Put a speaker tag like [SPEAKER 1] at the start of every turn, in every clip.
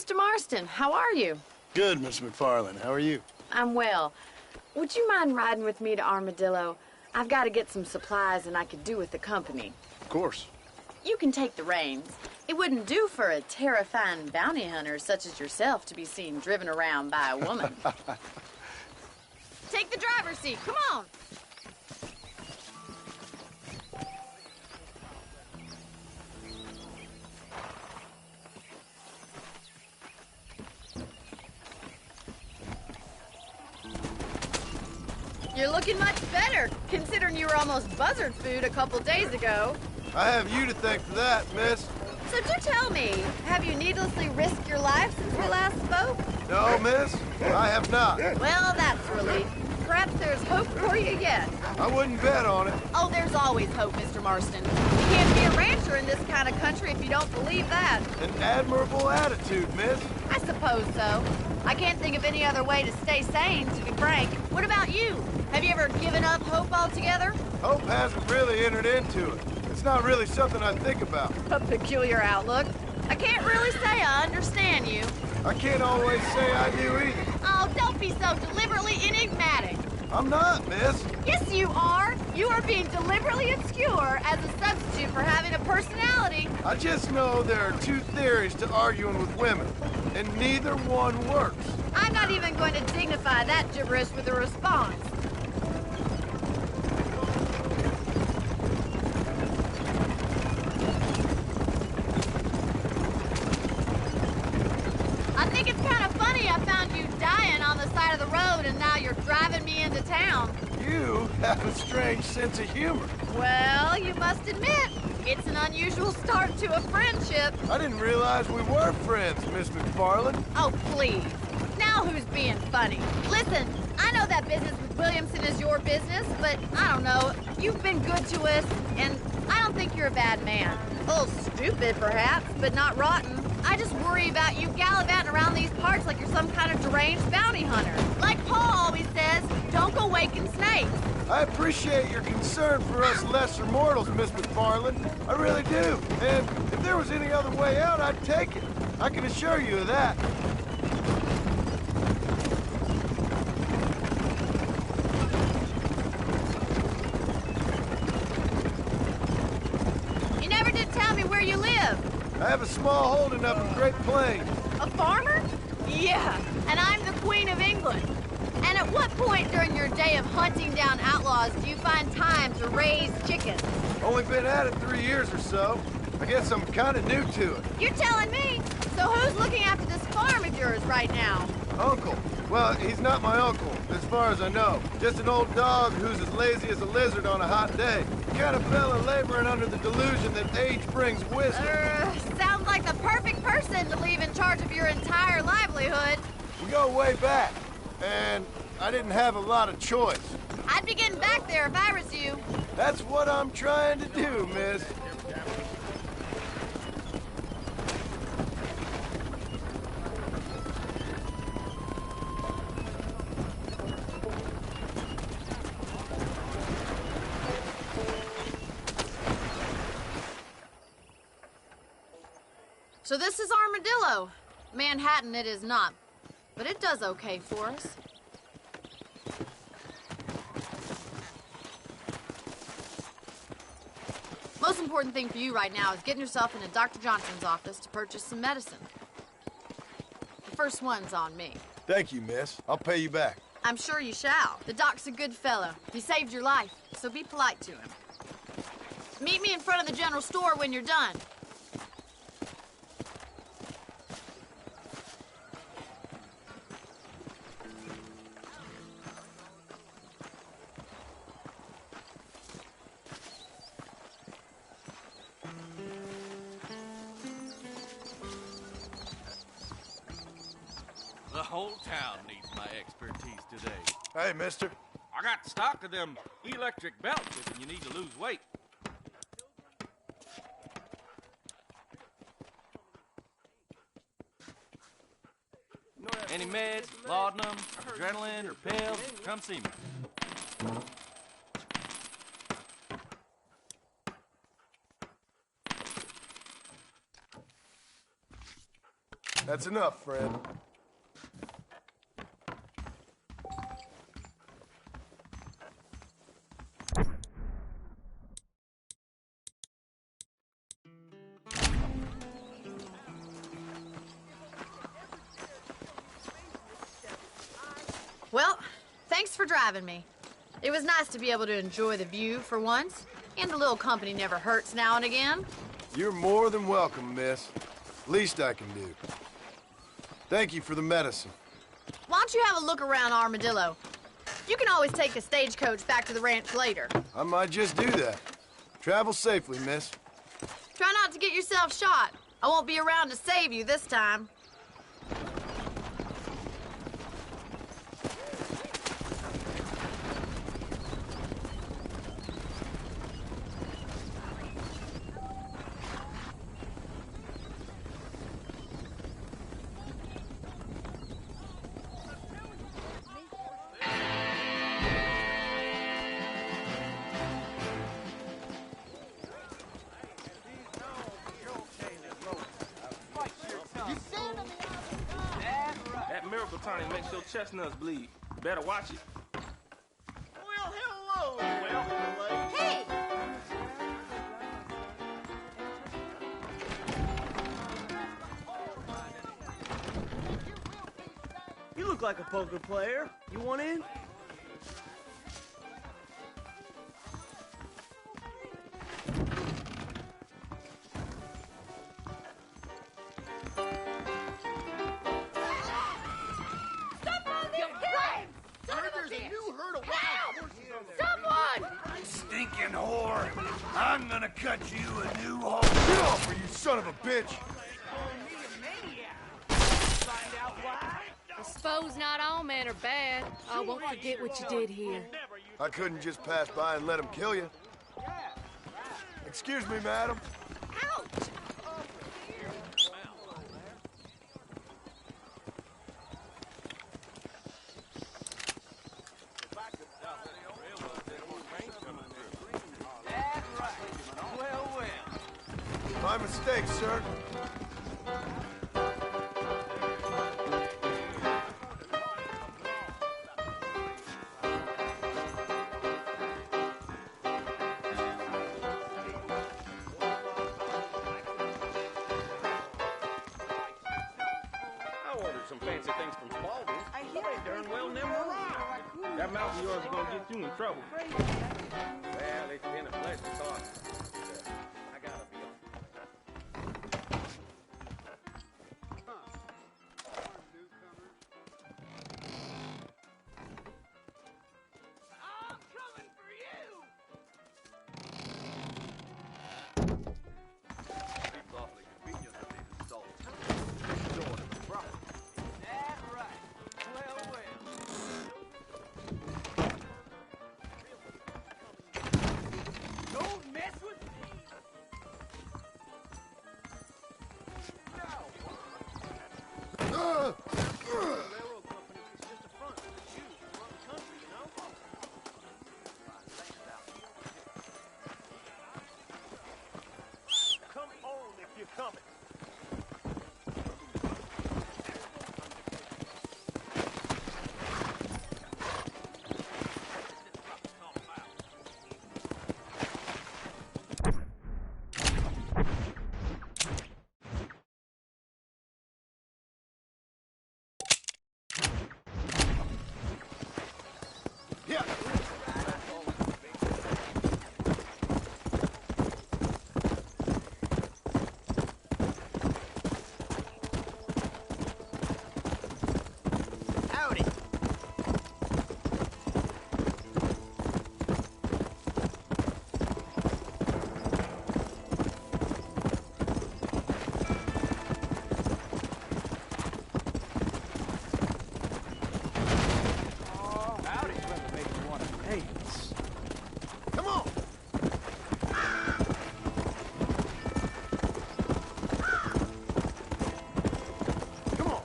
[SPEAKER 1] Mr. Marston. How are you?
[SPEAKER 2] Good, Miss McFarland. How are you?
[SPEAKER 1] I'm well. Would you mind riding with me to Armadillo? I've got to get some supplies and I could do with the company.
[SPEAKER 2] Of course.
[SPEAKER 1] You can take the reins. It wouldn't do for a terrifying bounty hunter such as yourself to be seen driven around by a woman. Take the driver's seat. Come on. You're looking much better, considering you were almost buzzard food a couple days ago.
[SPEAKER 3] I have you to thank for that, miss.
[SPEAKER 1] So do tell me, have you needlessly risked your life since we last spoke?
[SPEAKER 3] No, miss, I have not.
[SPEAKER 1] Well, that's a relief. Perhaps there's hope for you yet.
[SPEAKER 3] I wouldn't bet on it.
[SPEAKER 1] Oh, there's always hope, Mr. Marston. You can't be a rancher in this kind of country if you don't believe that.
[SPEAKER 3] An admirable attitude, miss.
[SPEAKER 1] I suppose so. I can't think of any other way to stay sane, to be frank. What about you? Have you ever given up hope altogether?
[SPEAKER 3] Hope hasn't really entered into it. It's not really something I think about.
[SPEAKER 1] A peculiar outlook. I can't really say I understand you.
[SPEAKER 3] I can't always say I do either.
[SPEAKER 1] Oh, don't be so deliberately enigmatic.
[SPEAKER 3] I'm not, miss.
[SPEAKER 1] Yes, you are. You are being deliberately obscure as a substitute for having a personality.
[SPEAKER 3] I just know there are two theories to arguing with women, and neither one works.
[SPEAKER 1] I'm not even going to dignify that gibberish with a response. I think it's kind of funny I found you dying on the side of the road and now you're driving me into town.
[SPEAKER 3] You have a strange sense of humor.
[SPEAKER 1] Well, you must admit, it's an unusual start to a friendship.
[SPEAKER 3] I didn't realize we were friends, Miss McFarland.
[SPEAKER 1] Oh, please. Now who's being funny? Listen, I know that business with Williamson is your business, but I don't know. You've been good to us, and I don't think you're a bad man. A little stupid, perhaps, but not rotten. I just worry about you gallivanting around these parts like you're some kind of deranged bounty hunter. Like Paul always says, don't go waking snakes.
[SPEAKER 3] I appreciate your concern for us lesser mortals, Miss McFarland. I really do. And if there was any other way out, I'd take it. I can assure you of that.
[SPEAKER 1] You never did tell me where you live.
[SPEAKER 3] I have a small holding up in Great Plains.
[SPEAKER 1] A farmer? Yeah, and I'm the Queen of England. And at what point during your day of hunting down outlaws do you find time to raise chickens?
[SPEAKER 3] Only been at it 3 years or so. I guess I'm kind of new to it.
[SPEAKER 1] You're telling me? So who's looking after this farm of yours right now?
[SPEAKER 3] Uncle. Well, he's not my uncle, as far as I know. Just an old dog who's as lazy as a lizard on a hot day. The kind of fella laboring under the delusion that age brings wisdom.
[SPEAKER 1] Sounds like the perfect person to leave in charge of your entire livelihood.
[SPEAKER 3] We go way back, and I didn't have a lot of choice.
[SPEAKER 1] I'd be getting back there if I was you.
[SPEAKER 3] That's what I'm trying to do, miss.
[SPEAKER 1] So this is Armadillo. Manhattan it is not, but it does okay for us. Most important thing for you right now is getting yourself into Dr. Johnson's office to purchase some medicine. The first one's on me.
[SPEAKER 3] Thank you, miss. I'll pay you back.
[SPEAKER 1] I'm sure you shall. The doc's a good fellow. He saved your life, so be polite to him. Meet me in front of the general store when you're done.
[SPEAKER 4] The whole town needs my expertise today.
[SPEAKER 3] Hey, mister.
[SPEAKER 4] I got stock of them electric belts if you need to lose weight. Any meds, laudanum, adrenaline, or pills, come see me.
[SPEAKER 3] That's enough, friend.
[SPEAKER 1] Well, thanks for driving me. It was nice to be able to enjoy the view for once, and a little company never hurts now and again.
[SPEAKER 3] You're more than welcome, miss. Least I can do. Thank you for the medicine.
[SPEAKER 1] Why don't you have a look around Armadillo? You can always take a stagecoach back to the ranch later.
[SPEAKER 3] I might just do that. Travel safely, miss.
[SPEAKER 1] Try not to get yourself shot. I won't be around to save you this time.
[SPEAKER 5] That miracle tonic makes your chestnuts bleed. You better watch it.
[SPEAKER 6] Well, hello. Welcome,
[SPEAKER 1] Hey!
[SPEAKER 6] You look like a poker player. You want in?
[SPEAKER 3] Stinking whore! I'm gonna cut you a new hole. Get off her, you son of a bitch!
[SPEAKER 7] I suppose not all men are bad. I won't forget what you did here.
[SPEAKER 3] I couldn't just pass by and let him kill you. Excuse me, madam.
[SPEAKER 1] Ouch!
[SPEAKER 3] My mistake, sir.
[SPEAKER 5] I ordered some fancy things from Spalding. They darn well never arrived. That mouth of yours is gonna get you in trouble. Well, it's been a pleasure talking. I gotta be on.
[SPEAKER 6] I'm coming for you.
[SPEAKER 2] Seems awfully convenient that they've installed
[SPEAKER 6] That's right. Well, well. Don't mess with me. Railroad company is just a front for the Jews who run the country, you know? Come on if you're coming.
[SPEAKER 3] Yeah.
[SPEAKER 6] Howdy.
[SPEAKER 3] Come on. Come on.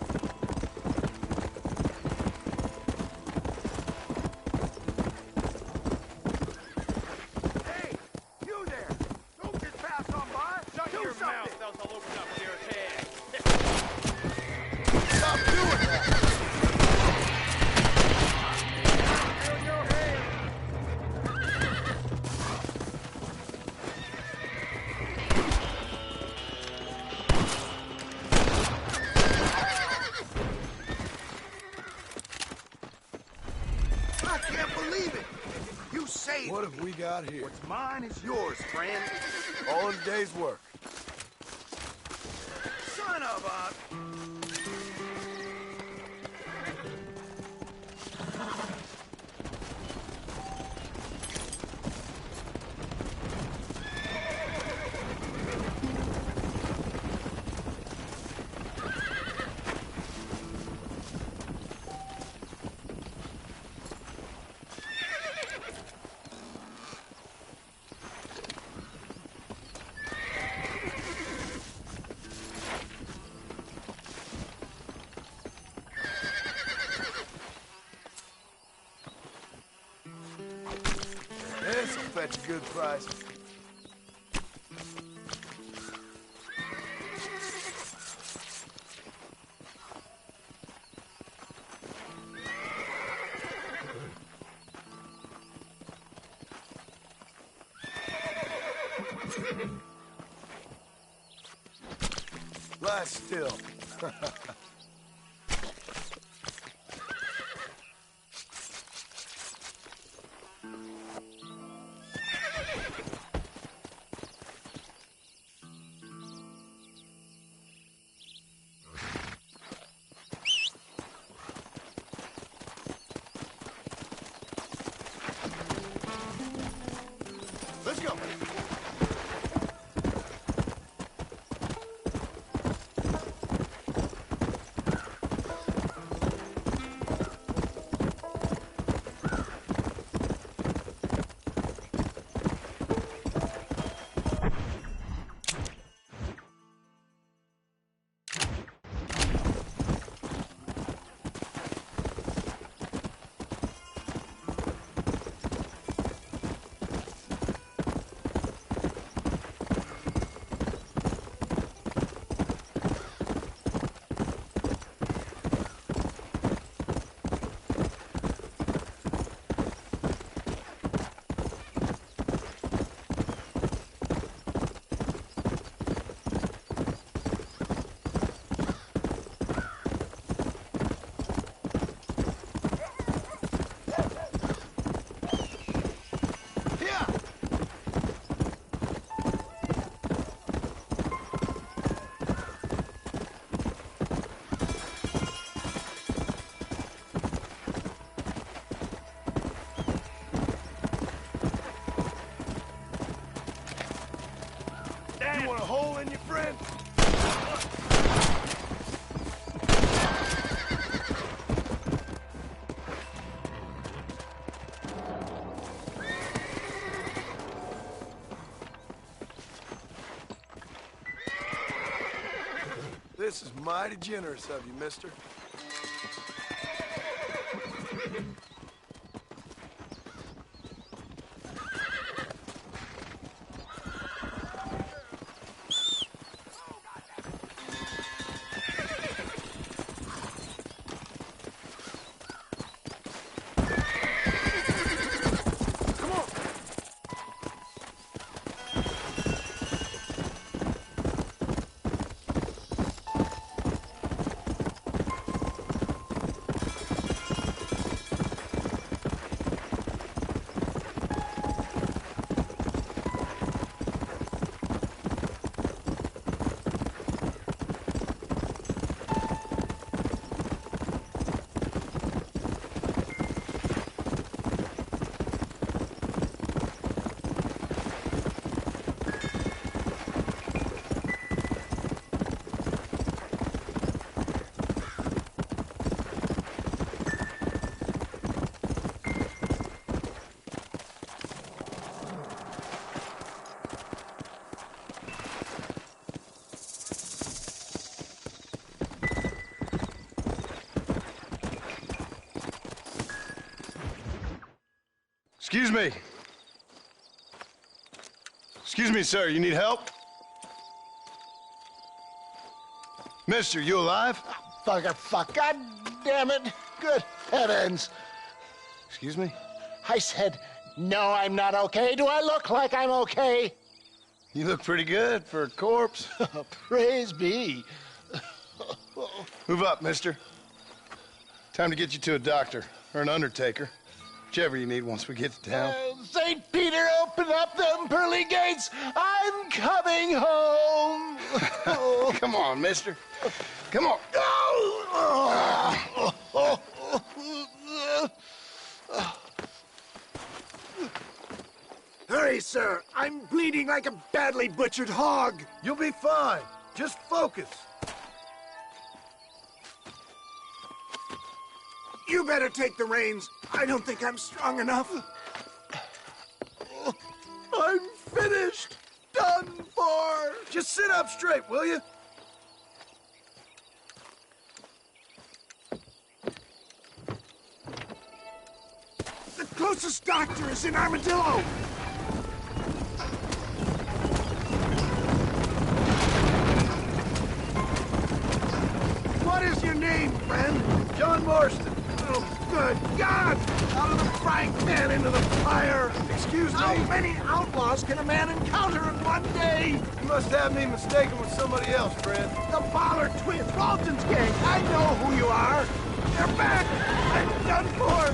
[SPEAKER 3] Hey, you there! Don't just pass on by. Shut your mouth, else I'll open up your head. right here.
[SPEAKER 2] What's mine is yours, friend.
[SPEAKER 3] All in a day's work.
[SPEAKER 2] Son of a...
[SPEAKER 3] This'll fetch a good price. Lie still. Let's go. You want a hole in your friend? This is mighty generous of you, mister. Excuse me. Excuse me, sir. You need help? Mister, you alive?
[SPEAKER 8] Fuck, God damn it. Good heavens.
[SPEAKER 3] Excuse me?
[SPEAKER 8] I said, no, I'm not okay. Do I look like I'm okay?
[SPEAKER 3] You look pretty good for a corpse.
[SPEAKER 8] Praise be.
[SPEAKER 3] Move up, mister. Time to get you to a doctor or an undertaker. Whichever you need once we get to town.
[SPEAKER 8] St. Peter, open up them pearly gates. I'm coming home.
[SPEAKER 3] Come on, mister. Come on.
[SPEAKER 9] Hurry, sir. I'm bleeding like a badly butchered hog.
[SPEAKER 3] You'll be fine. Just focus.
[SPEAKER 9] You better take the reins. I don't think I'm strong enough. I'm finished. Done for.
[SPEAKER 3] Just sit up straight, will you?
[SPEAKER 9] The closest doctor is in Armadillo. What is your name, friend?
[SPEAKER 3] John Marston.
[SPEAKER 9] Oh, good God! Out of the frying pan into the fire!
[SPEAKER 3] Excuse me?
[SPEAKER 9] How many outlaws can a man encounter in one day?
[SPEAKER 3] You must have me mistaken with somebody else, friend.
[SPEAKER 9] The Ballard twins, Ralston's gang! I know who you are! They're back! I'm done for!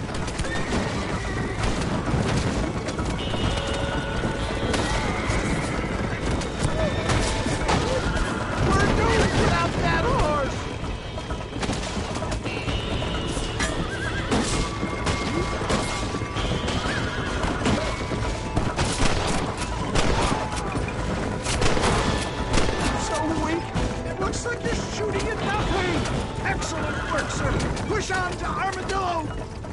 [SPEAKER 9] We're doomed without that horse! Looks like you're shooting at nothing! Excellent work, sir! Push on to Armadillo!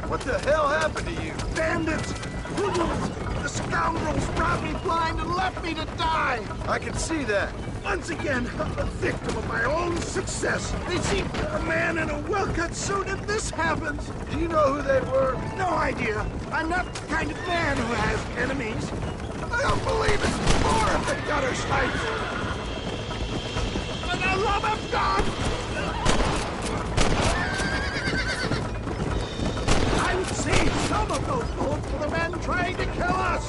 [SPEAKER 3] What the hell happened to you?
[SPEAKER 9] Bandits! Hoodlums! The scoundrels brought me blind and left me to die!
[SPEAKER 3] I can see that.
[SPEAKER 9] Once again, I'm the victim of my own success. They see a man in a well-cut suit and this happens.
[SPEAKER 3] Do you know who they were?
[SPEAKER 9] No idea. I'm not the kind of man who has enemies. I don't believe it's more of the gutter snipes. For the love of God! I've seen some of those bullets for the men trying to kill us!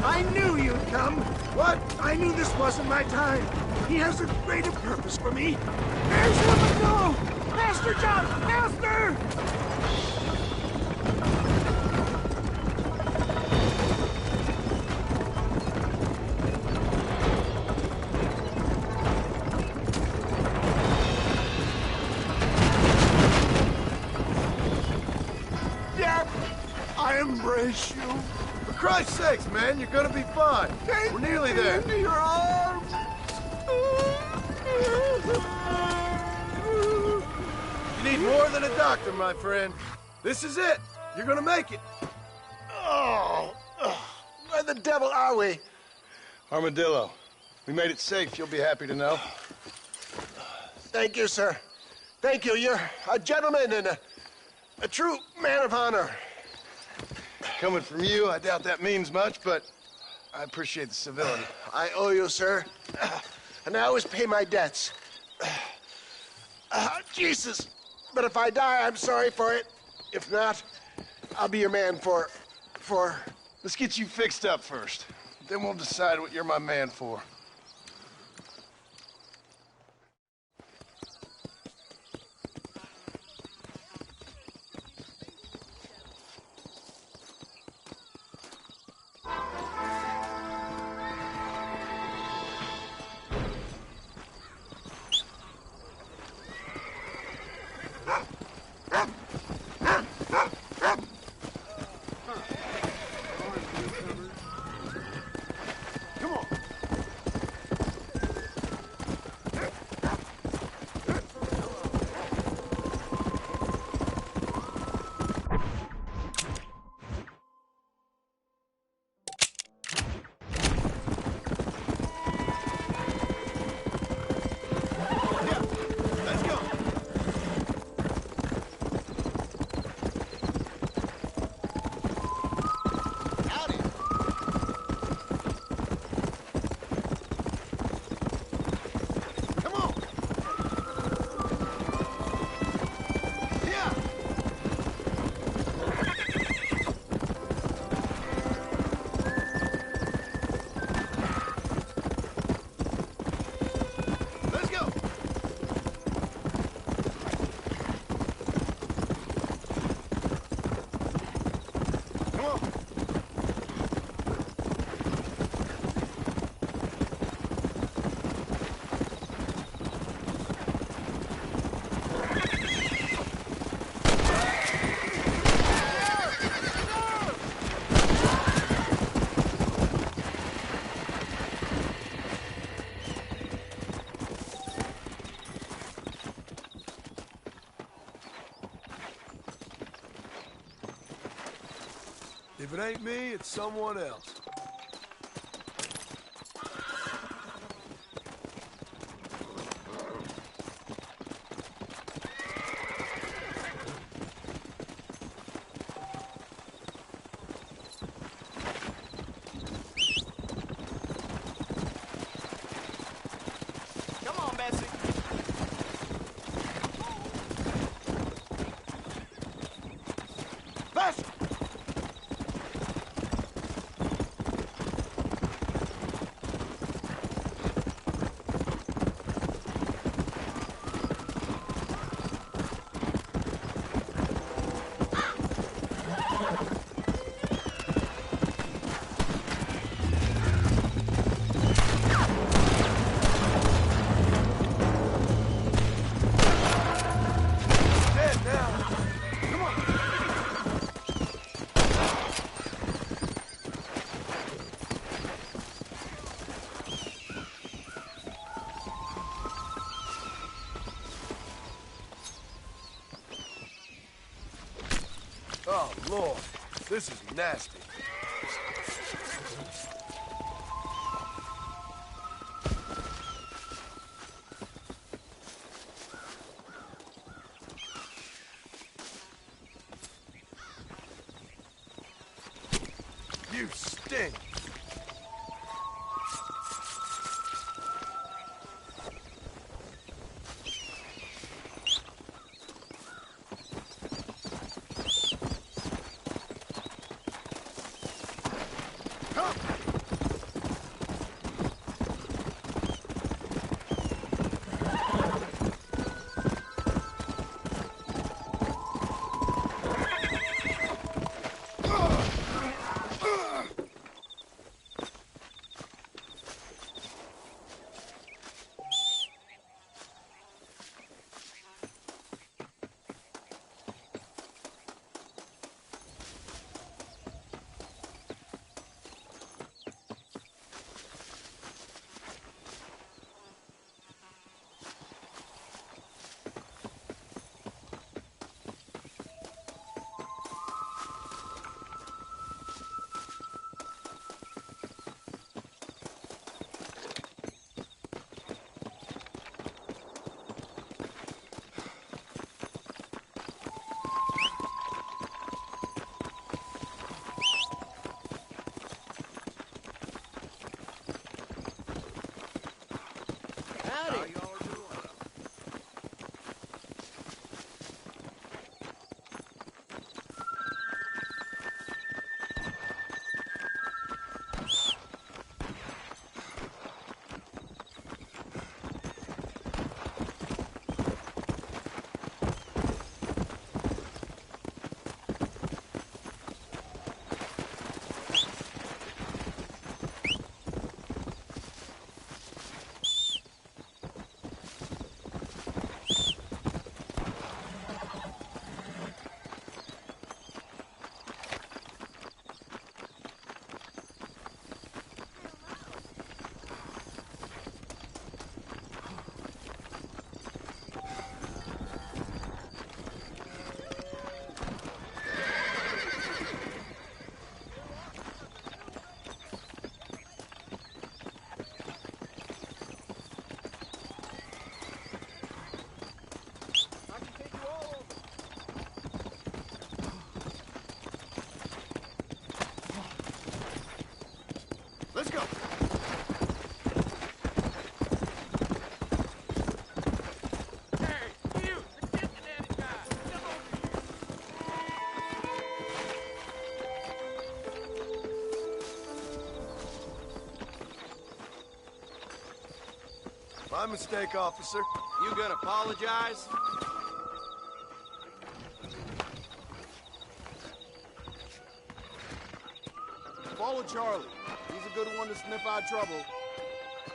[SPEAKER 9] I knew you'd come! What? I knew this wasn't my time! He has a greater purpose for me! There's Armadillo! Master John! Master! I embrace you.
[SPEAKER 3] For Christ's sakes, man, you're gonna be fine.
[SPEAKER 9] Take
[SPEAKER 3] We're nearly
[SPEAKER 9] me
[SPEAKER 3] there.
[SPEAKER 9] into your arms.
[SPEAKER 3] You need more than a doctor, my friend. This is it. You're gonna make it.
[SPEAKER 9] Where the devil are we?
[SPEAKER 3] Armadillo. We made it safe, you'll be happy to know.
[SPEAKER 9] Thank you, sir. Thank you. You're a gentleman and a true man of honor.
[SPEAKER 3] Coming from you, I doubt that means much, but I appreciate the civility.
[SPEAKER 9] I owe you, sir. And I always pay my debts. Jesus. But if I die, I'm sorry for it. If not, I'll be your man for...
[SPEAKER 3] Let's get you fixed up first. Then we'll decide what you're my man for. it ain't me, it's someone else.
[SPEAKER 4] Come on, Bessie.
[SPEAKER 3] Faster! Dead now! Come on! Oh, Lord. This is nasty. You stink. Come.
[SPEAKER 6] Howdy.
[SPEAKER 3] Let's go.
[SPEAKER 5] Hey, you, the Cincinnati guy. Come over here.
[SPEAKER 3] My mistake, officer.
[SPEAKER 2] You gonna apologize?
[SPEAKER 3] Follow Charlie. He's a good one to sniff out trouble.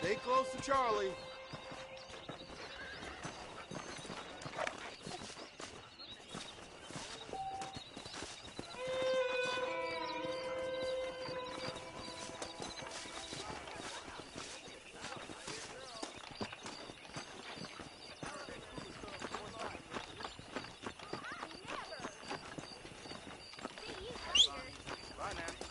[SPEAKER 3] Stay close to Charlie.
[SPEAKER 2] Bye now.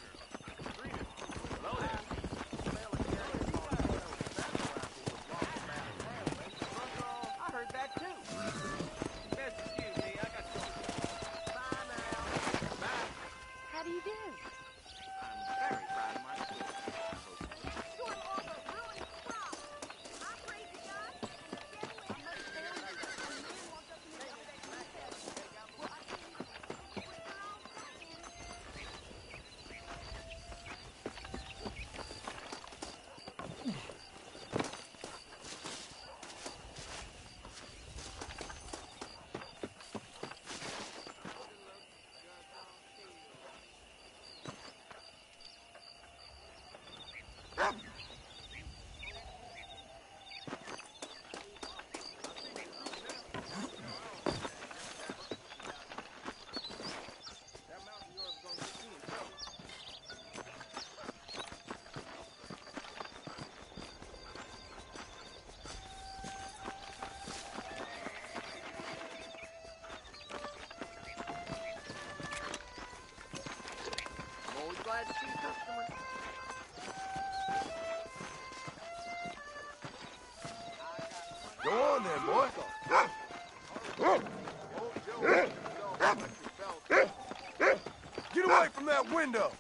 [SPEAKER 3] window.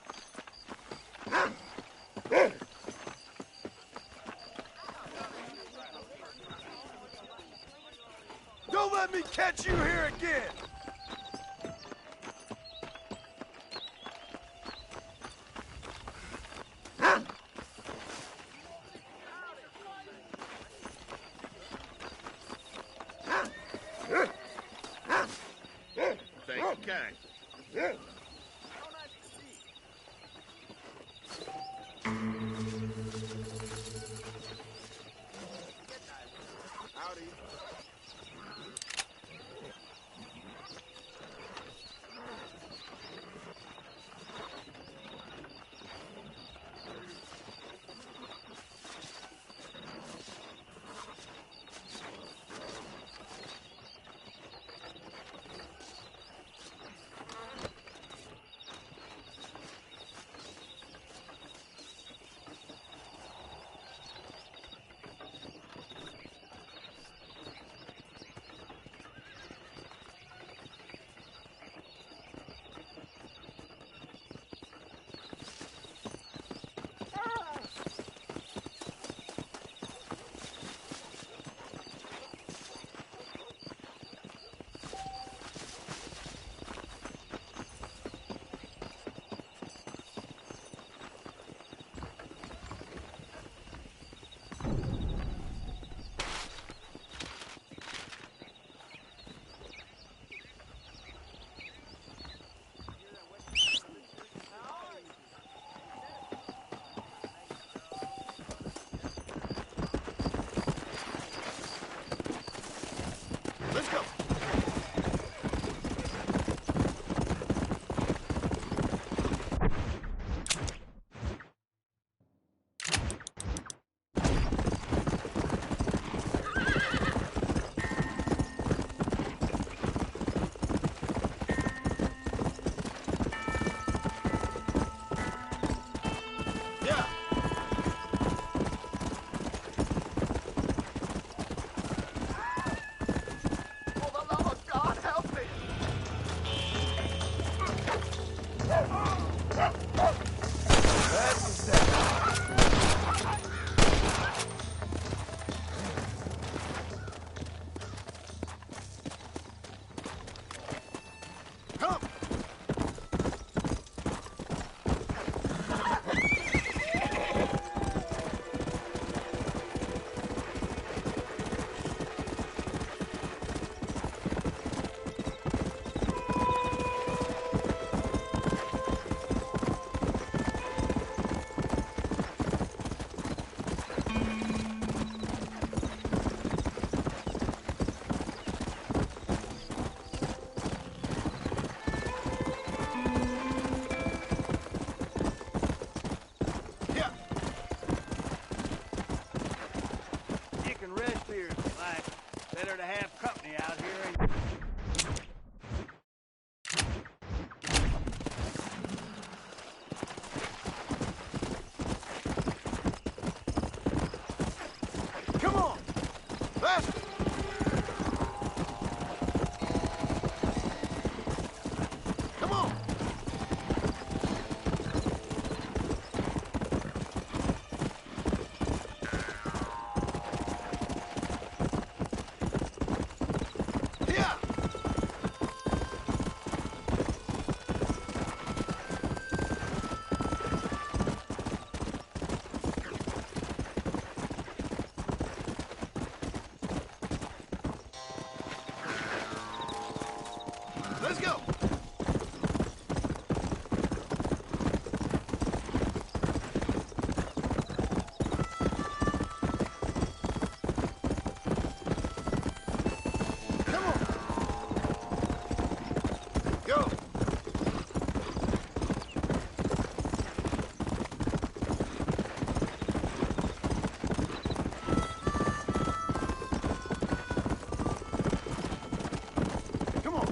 [SPEAKER 3] Don't let me catch you here again!
[SPEAKER 5] Thank you, kind.
[SPEAKER 3] Let's go. Yeah. For the love of God, help me! That's that. Come! Yeah.
[SPEAKER 6] You can rest here if you like. Better to have company out here.
[SPEAKER 3] Come on! Faster! Come on! Yeah! Let's go! Come on! Go! Come on!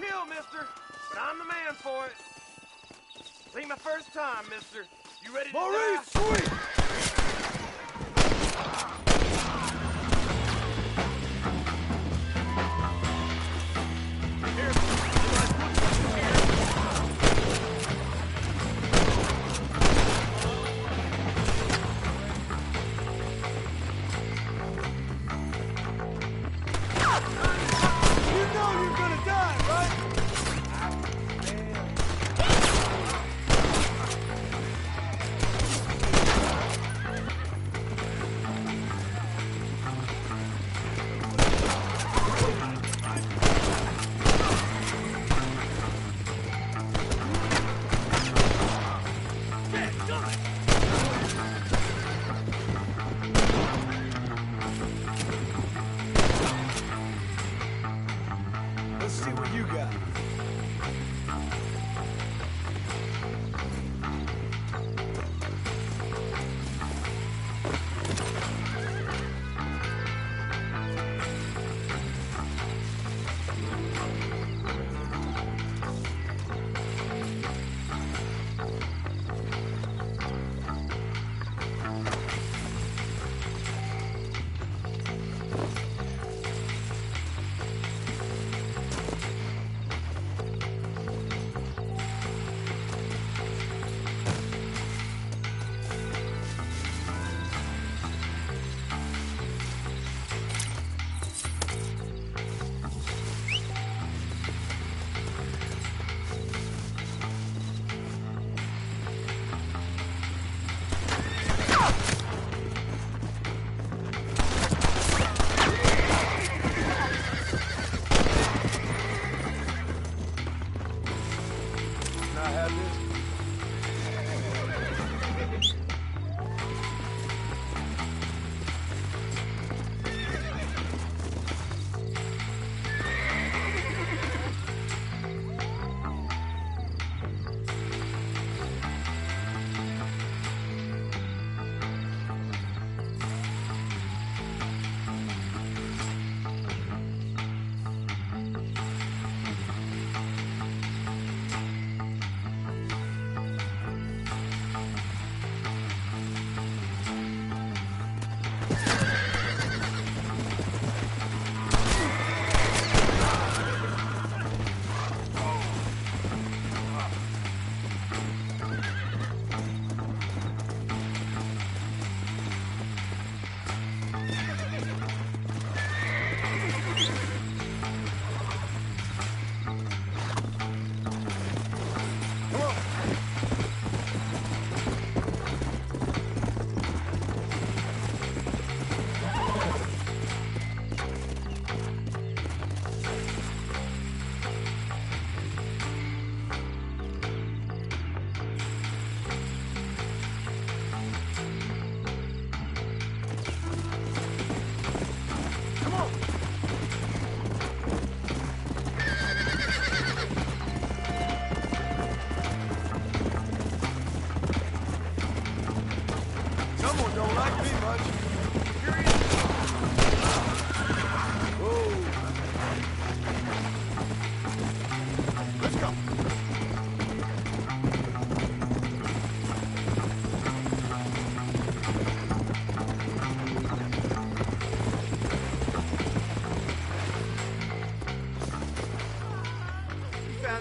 [SPEAKER 6] kill, mister, but I'm the man for it. This ain't my first time, mister. You ready to die?
[SPEAKER 3] Sweet! Let's see what you got.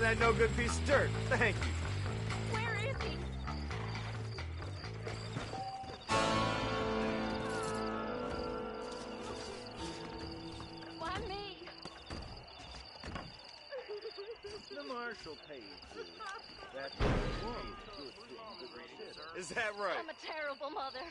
[SPEAKER 6] That no good piece of dirt. Thank you.
[SPEAKER 1] Where is he? Why me?
[SPEAKER 6] The marshal pays you. That's good. Is that right?
[SPEAKER 1] I'm a terrible mother.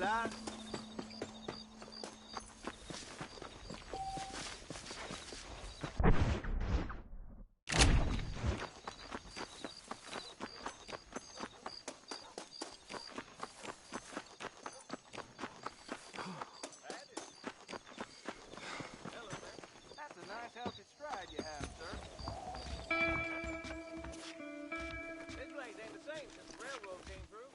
[SPEAKER 2] I?
[SPEAKER 6] That's a nice healthy stride you have, sir. This place ain't the same since the railroad came through.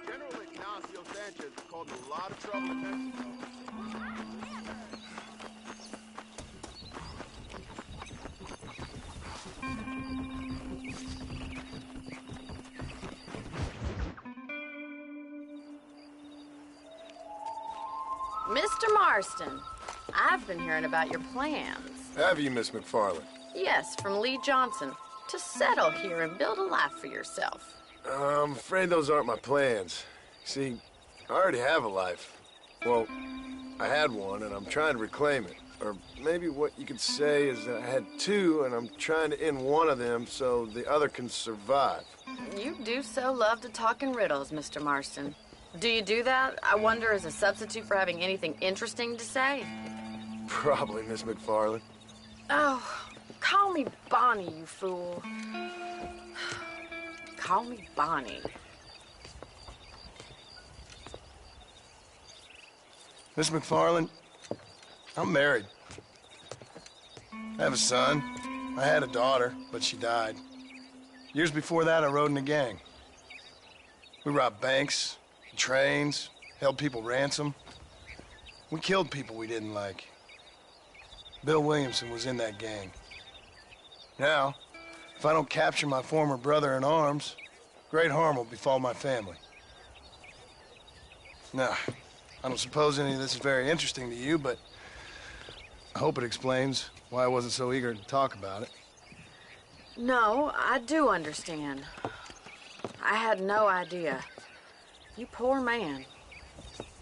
[SPEAKER 3] General Ignacio Sanchez caused a lot of trouble in Mexico.
[SPEAKER 1] Mr. Marston, I've been hearing about your plans.
[SPEAKER 3] Have you, Miss McFarland?
[SPEAKER 1] Yes, from Lee Johnson. To settle here and build a life for yourself.
[SPEAKER 3] I'm afraid those aren't my plans. See, I already have a life. Well, I had one, and I'm trying to reclaim it. Or maybe what you could say is that I had two, and I'm trying to end one of them so the other can survive.
[SPEAKER 1] You do so love to talk in riddles, Mr. Marston. Do you do that, I wonder, as a substitute for having anything interesting to say?
[SPEAKER 3] Probably, Miss McFarland.
[SPEAKER 1] Oh, call me Bonnie, you fool. Call me Bonnie.
[SPEAKER 3] Miss McFarland, I'm married. I have a son. I had a daughter, but she died. Years before that, I rode in a gang. We robbed banks, trains, held people ransom. We killed people we didn't like. Bill Williamson was in that gang. Now, if I don't capture my former brother in arms, great harm will befall my family. Now, I don't suppose any of this is very interesting to you, but I hope it explains why I wasn't so eager to talk about it.
[SPEAKER 1] No, I do understand. I had no idea. You poor man.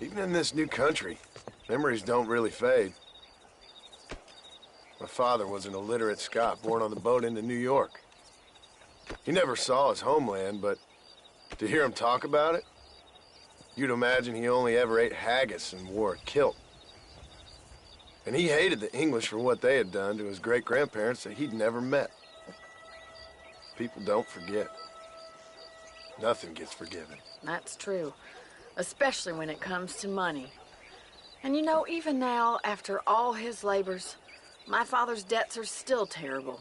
[SPEAKER 3] Even in this new country, memories don't really fade. My father was an illiterate Scot born on the boat into New York. He never saw his homeland, but to hear him talk about it, you'd imagine he only ever ate haggis and wore a kilt. And he hated the English for what they had done to his great-grandparents that he'd never met. People don't forget. Nothing gets forgiven.
[SPEAKER 1] That's true, especially when it comes to money. And you know, even now, after all his labors, my father's debts are still terrible.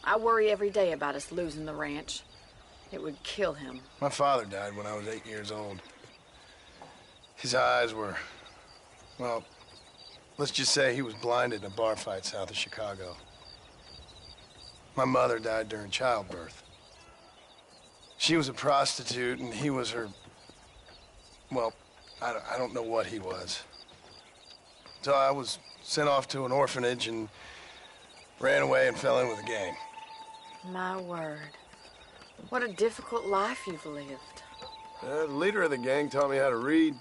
[SPEAKER 1] I worry every day about us losing the ranch. It would kill him.
[SPEAKER 3] My father died when I was 8 years old. His eyes were, well, let's just say he was blinded in a bar fight south of Chicago. My mother died during childbirth. She was a prostitute, and he was her, well, I don't know what he was. So I was sent off to an orphanage and ran away and fell in with a gang.
[SPEAKER 1] My word. What a difficult life you've lived.
[SPEAKER 3] The leader of the gang taught me how to read,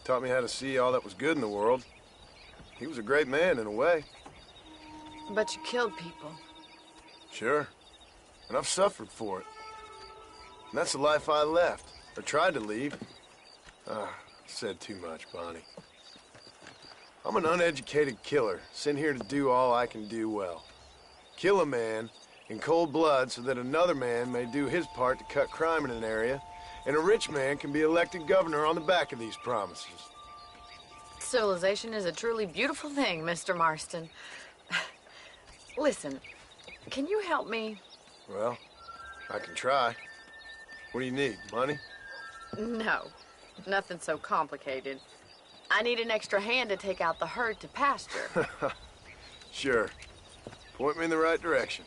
[SPEAKER 3] taught me how to see all that was good in the world. He was a great man in a way.
[SPEAKER 1] But you killed people.
[SPEAKER 3] Sure. And I've suffered for it. And that's the life I left, or tried to leave. Said too much, Bonnie. I'm an uneducated killer, sent here to do all I can do well. Kill a man in cold blood so that another man may do his part to cut crime in an area, and a rich man can be elected governor on the back of these promises.
[SPEAKER 1] Civilization is a truly beautiful thing, Mr. Marston. Listen, can you help me?
[SPEAKER 3] Well, I can try. What do you need, money?
[SPEAKER 1] No, nothing so complicated. I need an extra hand to take out the herd to pasture.
[SPEAKER 3] Sure. Point me in the right direction.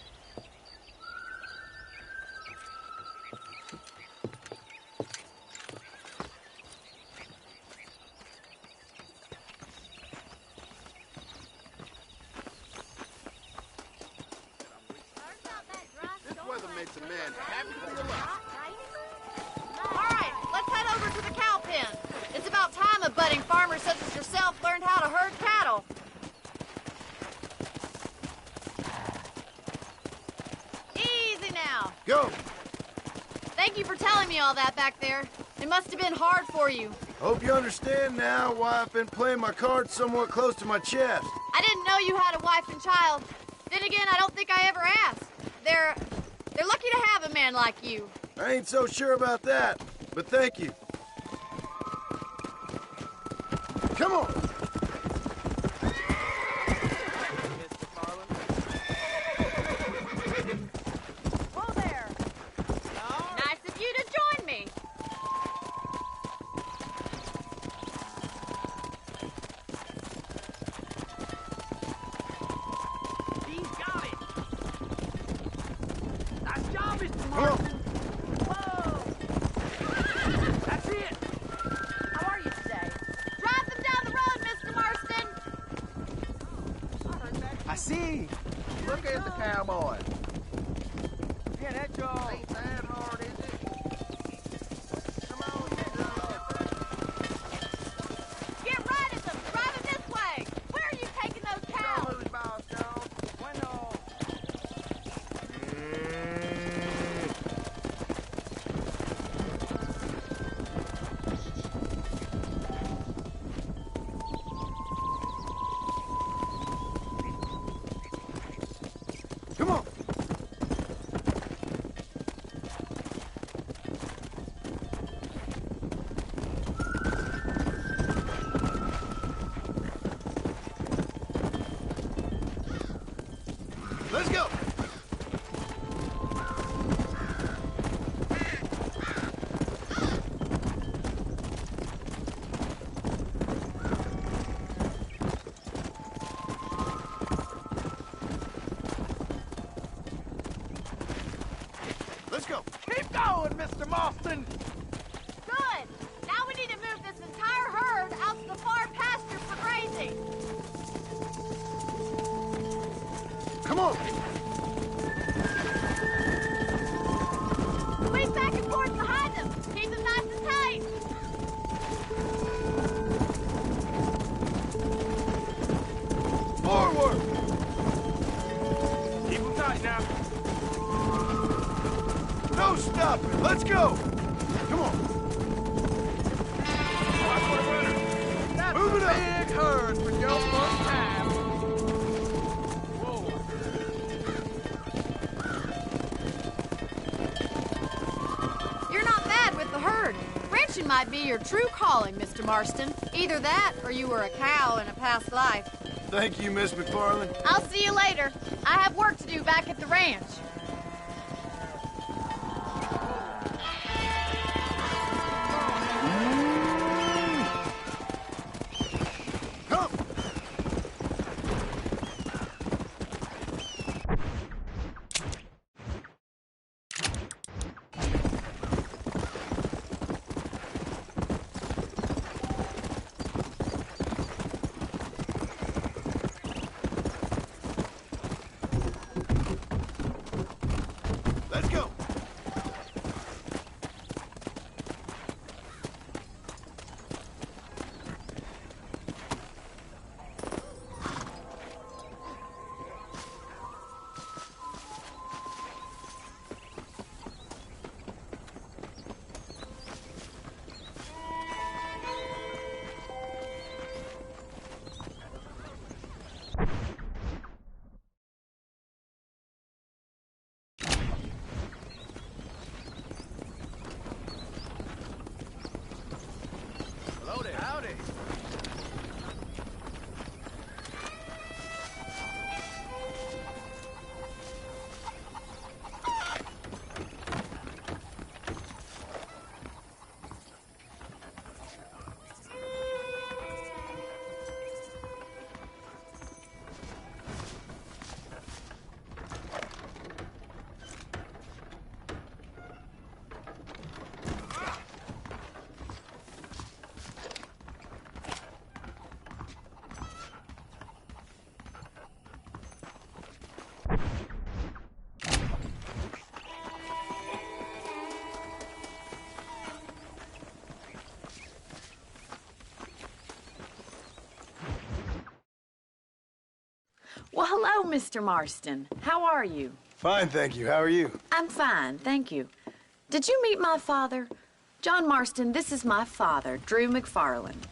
[SPEAKER 2] and happy to see you luck.
[SPEAKER 1] All right, let's head over to the cow pen. It's about time a budding farmer such as yourself learned how to herd cattle. Easy now.
[SPEAKER 3] Go!
[SPEAKER 1] Thank you for telling me all that back there. It must have been hard for you.
[SPEAKER 3] Hope you understand now why I've been playing my cards somewhat close to my chest.
[SPEAKER 1] I didn't know you had a wife and child. Then again, I don't think I ever asked. They're lucky to have a man like you.
[SPEAKER 3] I ain't so sure about that, but thank you. Come on!
[SPEAKER 5] Mr. Farland.
[SPEAKER 1] Whoa there. Nice of you to join me.
[SPEAKER 6] He's got it. Nice job, Mr.
[SPEAKER 3] Come
[SPEAKER 6] Marston.
[SPEAKER 3] on!
[SPEAKER 6] Whoa. That's it.
[SPEAKER 1] How are you today? Drive them down the road, Mr. Marston.
[SPEAKER 8] I see. Look at the cowboy.
[SPEAKER 5] Yeah, that job ain't that hard, is it? Come on, get
[SPEAKER 1] Get right at them. Drive them this way. Where are you taking those cows?
[SPEAKER 5] Who's boss, Joe? Bueno.
[SPEAKER 3] Come on! Let's go! Let's go!
[SPEAKER 6] Keep going, Mr. Marston.
[SPEAKER 1] Good. Now we need to move this entire herd out to the far pasture for grazing.
[SPEAKER 3] Come on!
[SPEAKER 1] Squeeze back and forth behind them. Keep them nice and tight.
[SPEAKER 3] Forward!
[SPEAKER 6] Keep them tight now.
[SPEAKER 3] No stopping! Let's go! Come on!
[SPEAKER 6] Watch for the runner.
[SPEAKER 8] That's
[SPEAKER 3] Move it
[SPEAKER 8] a
[SPEAKER 3] up.
[SPEAKER 8] big herd for your first time.
[SPEAKER 6] Whoa.
[SPEAKER 1] You're not bad with the herd. Ranching might be your true calling, Mr. Marston. Either that or you were a cow in a past life.
[SPEAKER 3] Thank you, Miss McFarland.
[SPEAKER 1] I'll see you later. I have work to do back at the ranch.
[SPEAKER 3] Come!
[SPEAKER 10] Well, hello, Mr. Marston. How are you?
[SPEAKER 3] Fine, thank you. How are you?
[SPEAKER 10] I'm fine, thank you. Did you meet my father? John Marston, this is my father, Drew McFarland.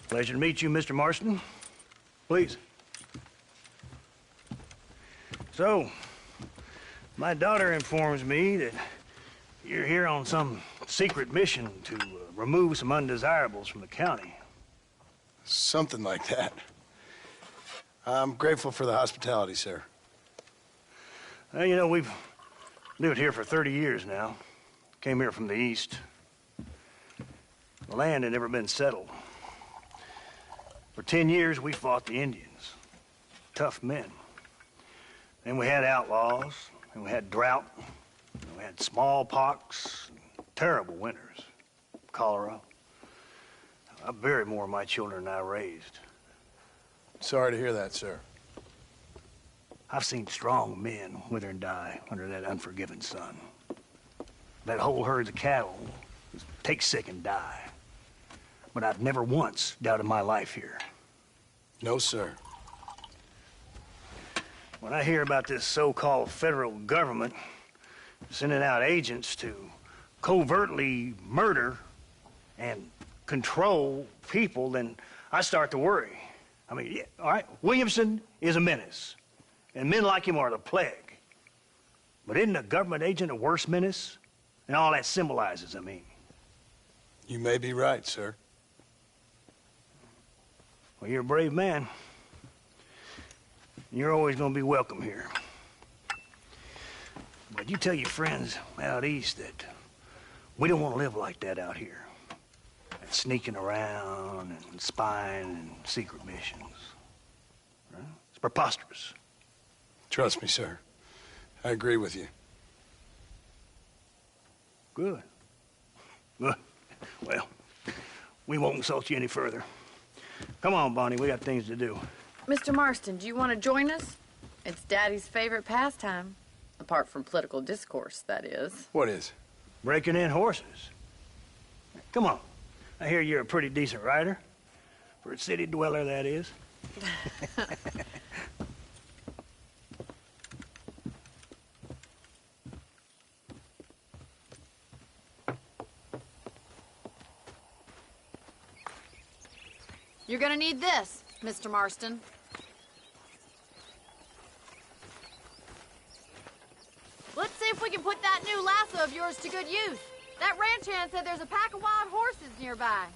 [SPEAKER 11] Pleasure to meet you, Mr. Marston. Please. So, my daughter informs me that you're here on some secret mission to remove some undesirables from the county.
[SPEAKER 3] Something like that. I'm grateful for the hospitality, sir.
[SPEAKER 11] Well, you know, we've lived here for 30 years now. Came here from the east. The land had never been settled. For 10 years, we fought the Indians. Tough men. Then we had outlaws, and we had drought, and we had smallpox, terrible winters, cholera. I buried more of my children than I raised.
[SPEAKER 3] Sorry to hear that, sir.
[SPEAKER 11] I've seen strong men wither and die under that unforgiving sun. That whole herds of cattle take sick and die. But I've never once doubted my life here.
[SPEAKER 3] No, sir.
[SPEAKER 11] When I hear about this so-called federal government sending out agents to covertly murder and control people, then I start to worry. I mean, yeah, all right, Williamson is a menace, and men like him are the plague. But isn't a government agent a worse menace? And all that symbolizes, I mean.
[SPEAKER 3] You may be right, sir.
[SPEAKER 11] Well, you're a brave man. You're always going to be welcome here. But you tell your friends out east that we don't want to live like that out here. That sneaking around and spying and secret missions. Right? It's preposterous.
[SPEAKER 3] Trust me, sir. I agree with you.
[SPEAKER 11] Good. Good. Well, we won't insult you any further. Come on, Bonnie, we got things to do.
[SPEAKER 10] Mr. Marston, do you want to join us? It's Daddy's favorite pastime. Apart from political discourse, that is.
[SPEAKER 3] What is?
[SPEAKER 11] Breaking in horses. Come on. I hear you're a pretty decent rider. For a city dweller, that is.
[SPEAKER 1] You're gonna need this, Mr. Marston. Let's see if we can put that new lasso of yours to good use. That ranch hand said there's a pack of wild horses nearby.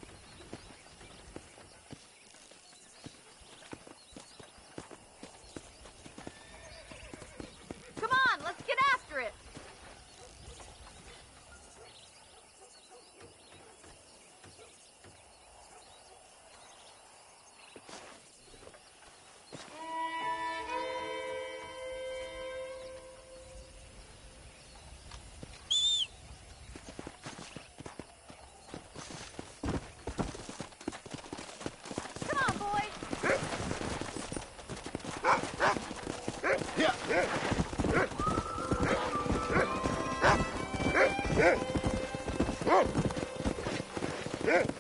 [SPEAKER 1] Come on, let's get after it.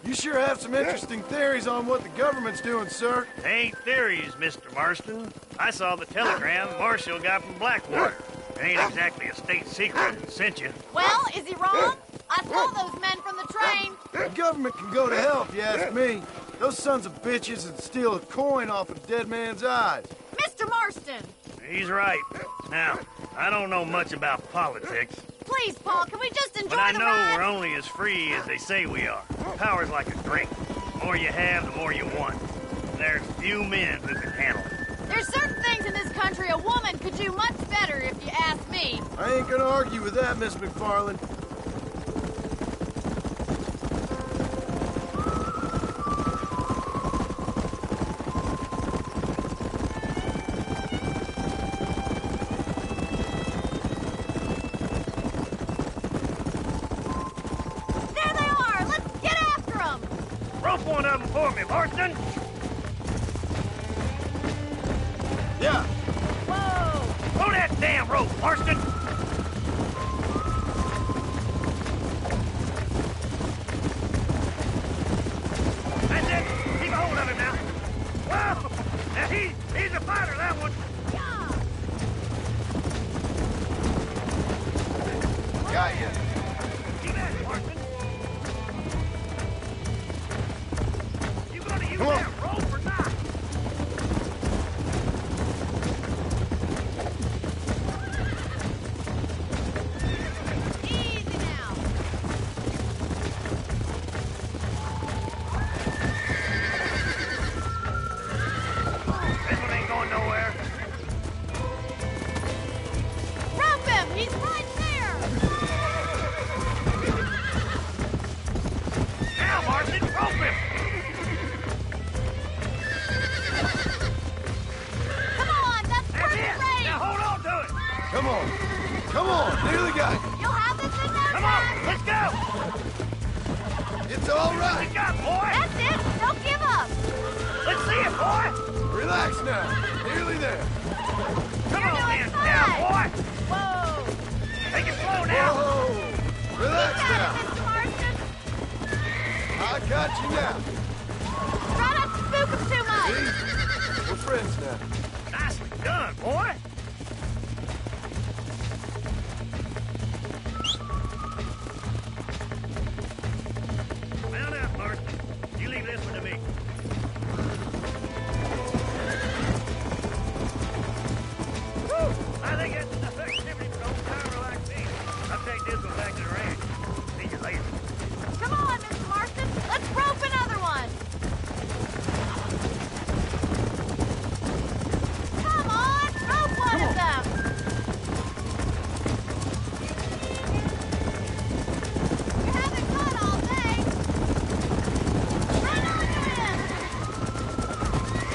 [SPEAKER 3] You sure have some interesting theories on what the government's doing, sir.
[SPEAKER 11] They ain't theories, Mr. Marston. I saw the telegram Marshall got from Blackwater. It ain't exactly a state secret that sent you.
[SPEAKER 1] Well, is he wrong? I saw those men from the train.
[SPEAKER 3] The government can go to hell if you ask me. Those sons of bitches would steal a coin off a dead man's eyes.
[SPEAKER 1] Mr. Marston!
[SPEAKER 11] He's right. Now, I don't know much about politics.
[SPEAKER 1] Please, Paul, can we just enjoy
[SPEAKER 11] But I
[SPEAKER 1] the
[SPEAKER 11] know
[SPEAKER 1] ride?
[SPEAKER 11] we're only as free as they say we are. Power's like a drink. The more you have, the more you want. There's few men who can handle it.
[SPEAKER 1] There's certain things in this country a woman could do much better, if you ask me.
[SPEAKER 3] I ain't gonna argue with that, Miss McFarland.
[SPEAKER 1] There they are! Let's get after them!
[SPEAKER 11] Rope one of them for me, Marston!
[SPEAKER 3] Yeah.
[SPEAKER 1] Whoa!
[SPEAKER 11] Pull that damn rope, Marston! That's it! Keep a hold of him now! Whoa! Now he's a fighter, that one!
[SPEAKER 8] got you.
[SPEAKER 11] Keep at it, Martin. You gonna use
[SPEAKER 8] Come on.
[SPEAKER 11] that rope or not?
[SPEAKER 1] Easy now.
[SPEAKER 11] This one ain't going nowhere.
[SPEAKER 1] Rope him! He's right there!
[SPEAKER 11] Now, Martin, rope him!
[SPEAKER 1] Come on, that's
[SPEAKER 11] That's
[SPEAKER 1] perfect
[SPEAKER 11] it!
[SPEAKER 1] range!
[SPEAKER 11] Now hold on to it!
[SPEAKER 8] Come on. Come on. Nearly got you.
[SPEAKER 1] You'll have this in no
[SPEAKER 11] Come on,
[SPEAKER 1] time!
[SPEAKER 11] let's go!
[SPEAKER 8] It's all
[SPEAKER 11] What
[SPEAKER 8] right.
[SPEAKER 11] you got, boy?
[SPEAKER 1] That's it! Don't give up!
[SPEAKER 11] Let's see it, boy!
[SPEAKER 8] Relax now. Nearly there.
[SPEAKER 11] Come
[SPEAKER 1] You're
[SPEAKER 11] on,
[SPEAKER 1] doing
[SPEAKER 11] man,
[SPEAKER 1] fine.
[SPEAKER 11] now, boy!
[SPEAKER 1] Whoa!
[SPEAKER 11] Take it slow now!
[SPEAKER 8] Whoa. Relax
[SPEAKER 1] Got
[SPEAKER 8] now.
[SPEAKER 1] it, Mr. Marston!
[SPEAKER 8] I got you now.
[SPEAKER 1] Try not to spook him too much!
[SPEAKER 8] See? We're friends now.
[SPEAKER 11] Nicely done, boy! Mount up, Marston. You leave this one to me. Woo! I think that's enough activity for old timer like me. I'll take this one back to the ranch. See you later.
[SPEAKER 1] Come on, Mr. Marston! Let's rope another one! Come on! Rope one of them! You haven't fun all day! Run onto him!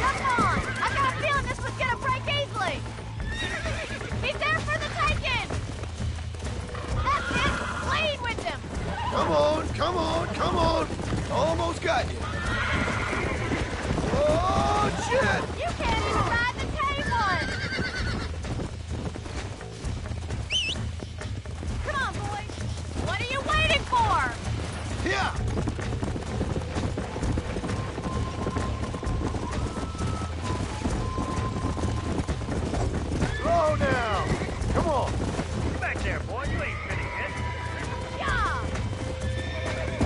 [SPEAKER 1] Come on! I got a feeling this one's gonna break easily! He's there for the taking! That's it! Lead with him!
[SPEAKER 8] Come on. Come on. Come on. Almost got you. Oh, shit.
[SPEAKER 1] You can't even ride the tame one! Come on, boys! What are you waiting for?
[SPEAKER 8] Here. Slow down. Come on.
[SPEAKER 11] Get back there, boy. You ain't finished yet.
[SPEAKER 1] Yeah!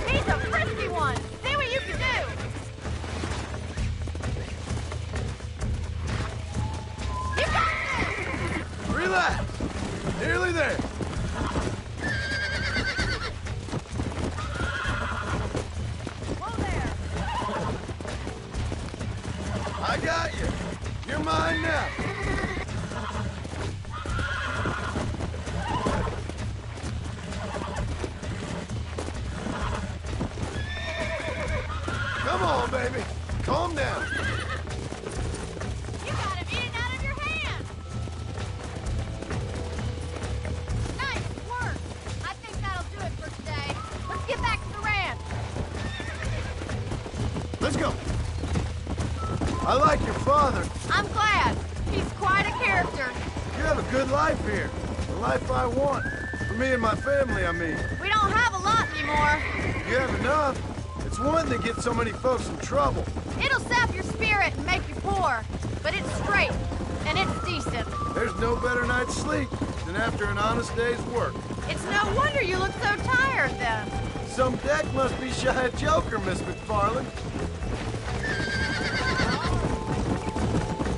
[SPEAKER 1] He's a frisky one! See what you can do! You got this!
[SPEAKER 8] Relax. Nearly there.
[SPEAKER 1] Whoa there!
[SPEAKER 8] I got you. You're mine now. Come on, baby. Calm down.
[SPEAKER 1] You got him eating out of your hand! Nice work! I think that'll do it for today. Let's get back to the ranch!
[SPEAKER 8] Let's go. I like your father.
[SPEAKER 1] I'm glad. He's quite a character.
[SPEAKER 8] You have a good life here. The life I want. For me and my family, I mean.
[SPEAKER 1] We don't have a lot anymore.
[SPEAKER 8] You have enough. It's one that gets so many folks in trouble.
[SPEAKER 1] It'll sap your spirit and make you poor. But it's straight. And it's decent.
[SPEAKER 8] There's no better night's sleep than after an honest day's work.
[SPEAKER 1] It's no wonder you look so tired then.
[SPEAKER 8] Some deck must be shy of Joker, Miss McFarland.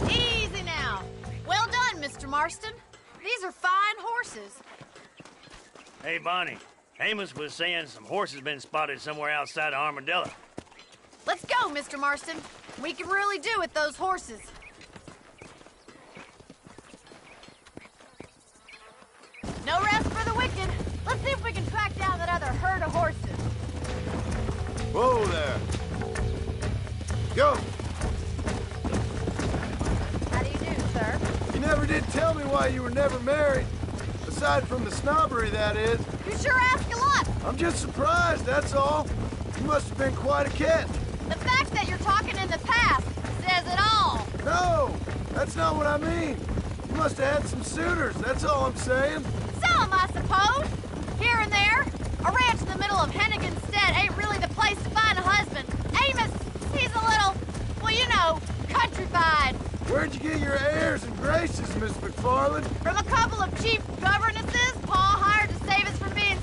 [SPEAKER 1] Easy now. Well done, Mr. Marston. These are fine horses.
[SPEAKER 11] Hey, Bonnie. Amos was saying some horses been spotted somewhere outside of Armadillo.
[SPEAKER 1] Let's go, Mr. Marston. We can really do with those horses. No rest for the wicked. Let's see if we can track down that other herd of horses.
[SPEAKER 8] Whoa there. Go.
[SPEAKER 1] How do you do, sir?
[SPEAKER 8] You never did tell me why you were never married. Aside from the snobbery, that is.
[SPEAKER 1] You sure ask a lot.
[SPEAKER 8] I'm just surprised, that's all. You must have been quite a catch.
[SPEAKER 1] The fact that you're talking in the past says it all.
[SPEAKER 8] No, that's not what I mean. You must have had some suitors, that's all I'm saying.
[SPEAKER 1] Some, I suppose. Here and there. A ranch in the middle of Hennigan's Stead ain't really the place to find a husband. Amos, he's a little, well, you know, countrified.
[SPEAKER 8] Where'd you get your airs and graces, Miss McFarland?
[SPEAKER 1] From a couple of cheap governesses Pa hired to save us from being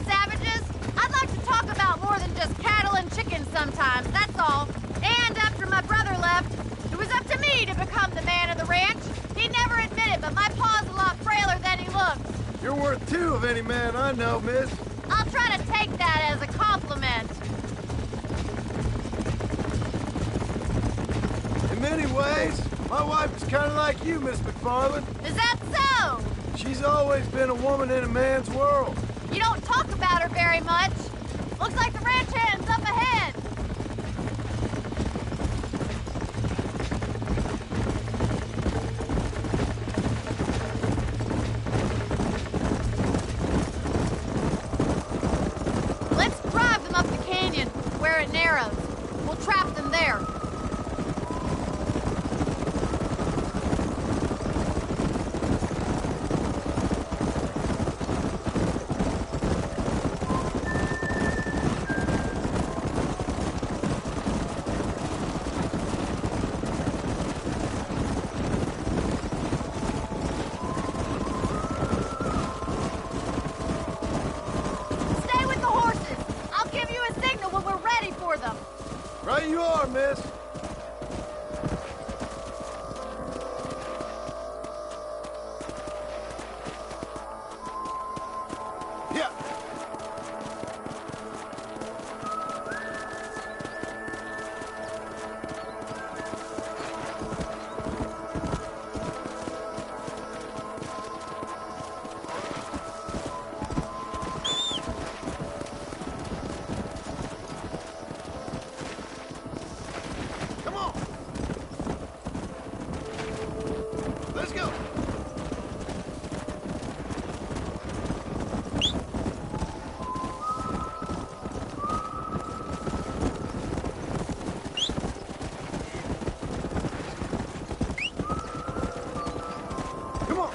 [SPEAKER 6] any man I know, miss.
[SPEAKER 1] I'll try to take that as a compliment.
[SPEAKER 6] In many ways, my wife is kind of like you, Miss McFarland.
[SPEAKER 1] Is that so?
[SPEAKER 6] She's always been a woman in a man's world.
[SPEAKER 1] You don't talk about her very much. Looks like the ranch hand's up ahead. Let's drive them up the canyon where it narrows. We'll trap them there. Stay with the horses. I'll give you a signal when we're ready for them.
[SPEAKER 6] Right you are, miss. Yeah. Come on. Let's go. Come on.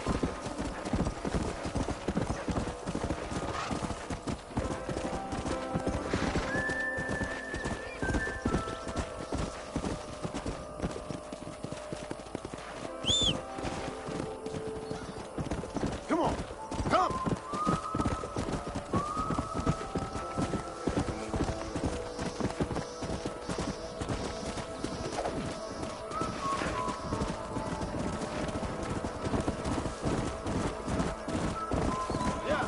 [SPEAKER 6] Come on. Come. Yeah.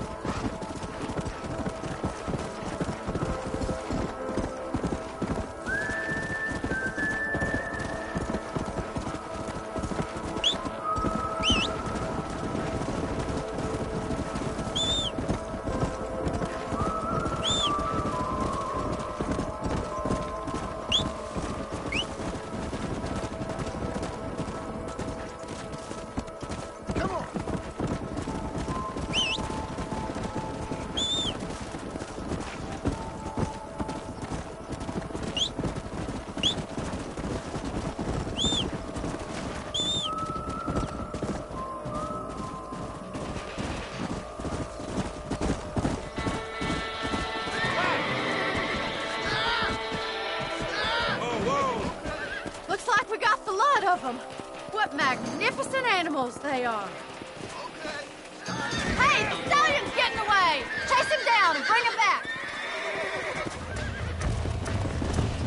[SPEAKER 6] Come on.
[SPEAKER 1] Looks like we got the lot of them. What magnificent animals they are. Hey, the stallion's getting away! Chase him down and bring him back!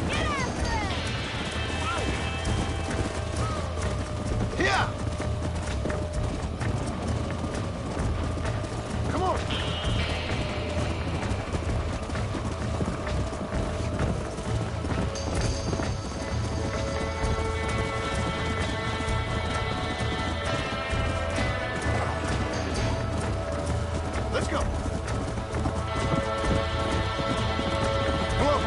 [SPEAKER 1] Get after him!
[SPEAKER 6] Yeah. Come on. Let's go. Come on.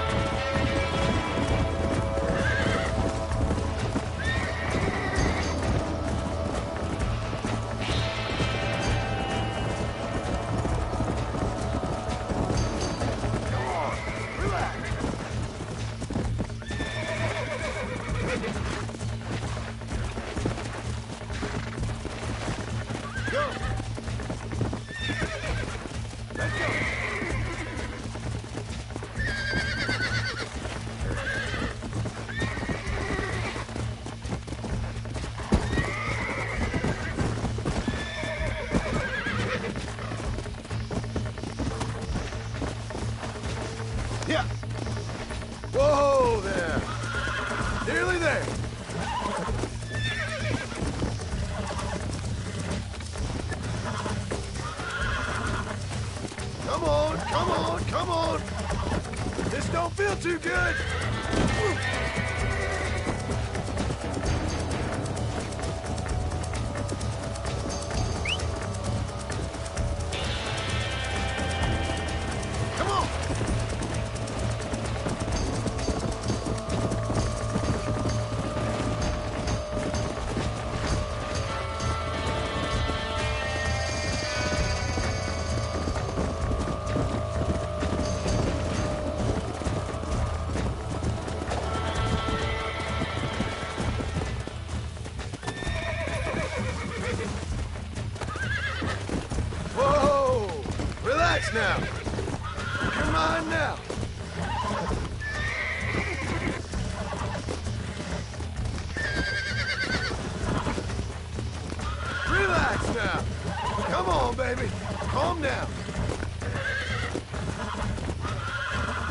[SPEAKER 6] Come on. Relax. Go. Let's go. Yeah. Whoa there. Nearly there.
[SPEAKER 3] Come on, come on! This don't feel too good! Come on! Whoa! Relax now! Come on now! Relax now! Come on, baby! Calm down!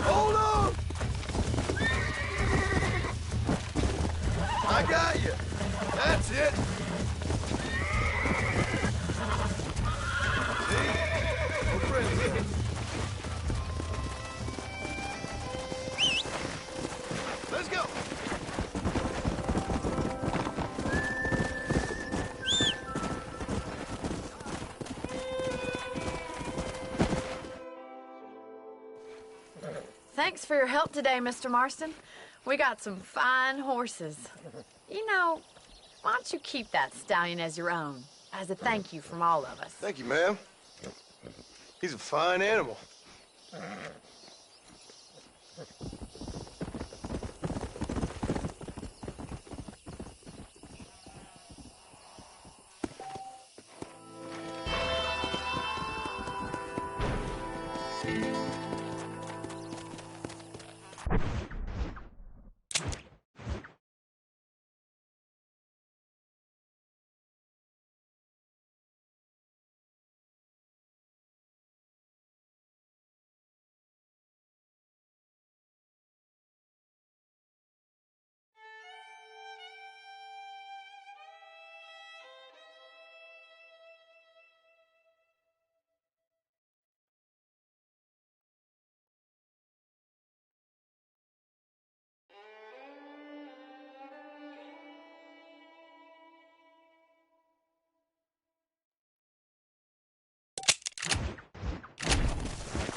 [SPEAKER 3] Hold on! I got you! That's it! Let's go!
[SPEAKER 10] Thanks for your help today, Mr. Marston. We got some fine horses. You know, why don't you keep that stallion as your own, as a thank you from all of us?
[SPEAKER 3] Thank you, ma'am. He's a fine animal.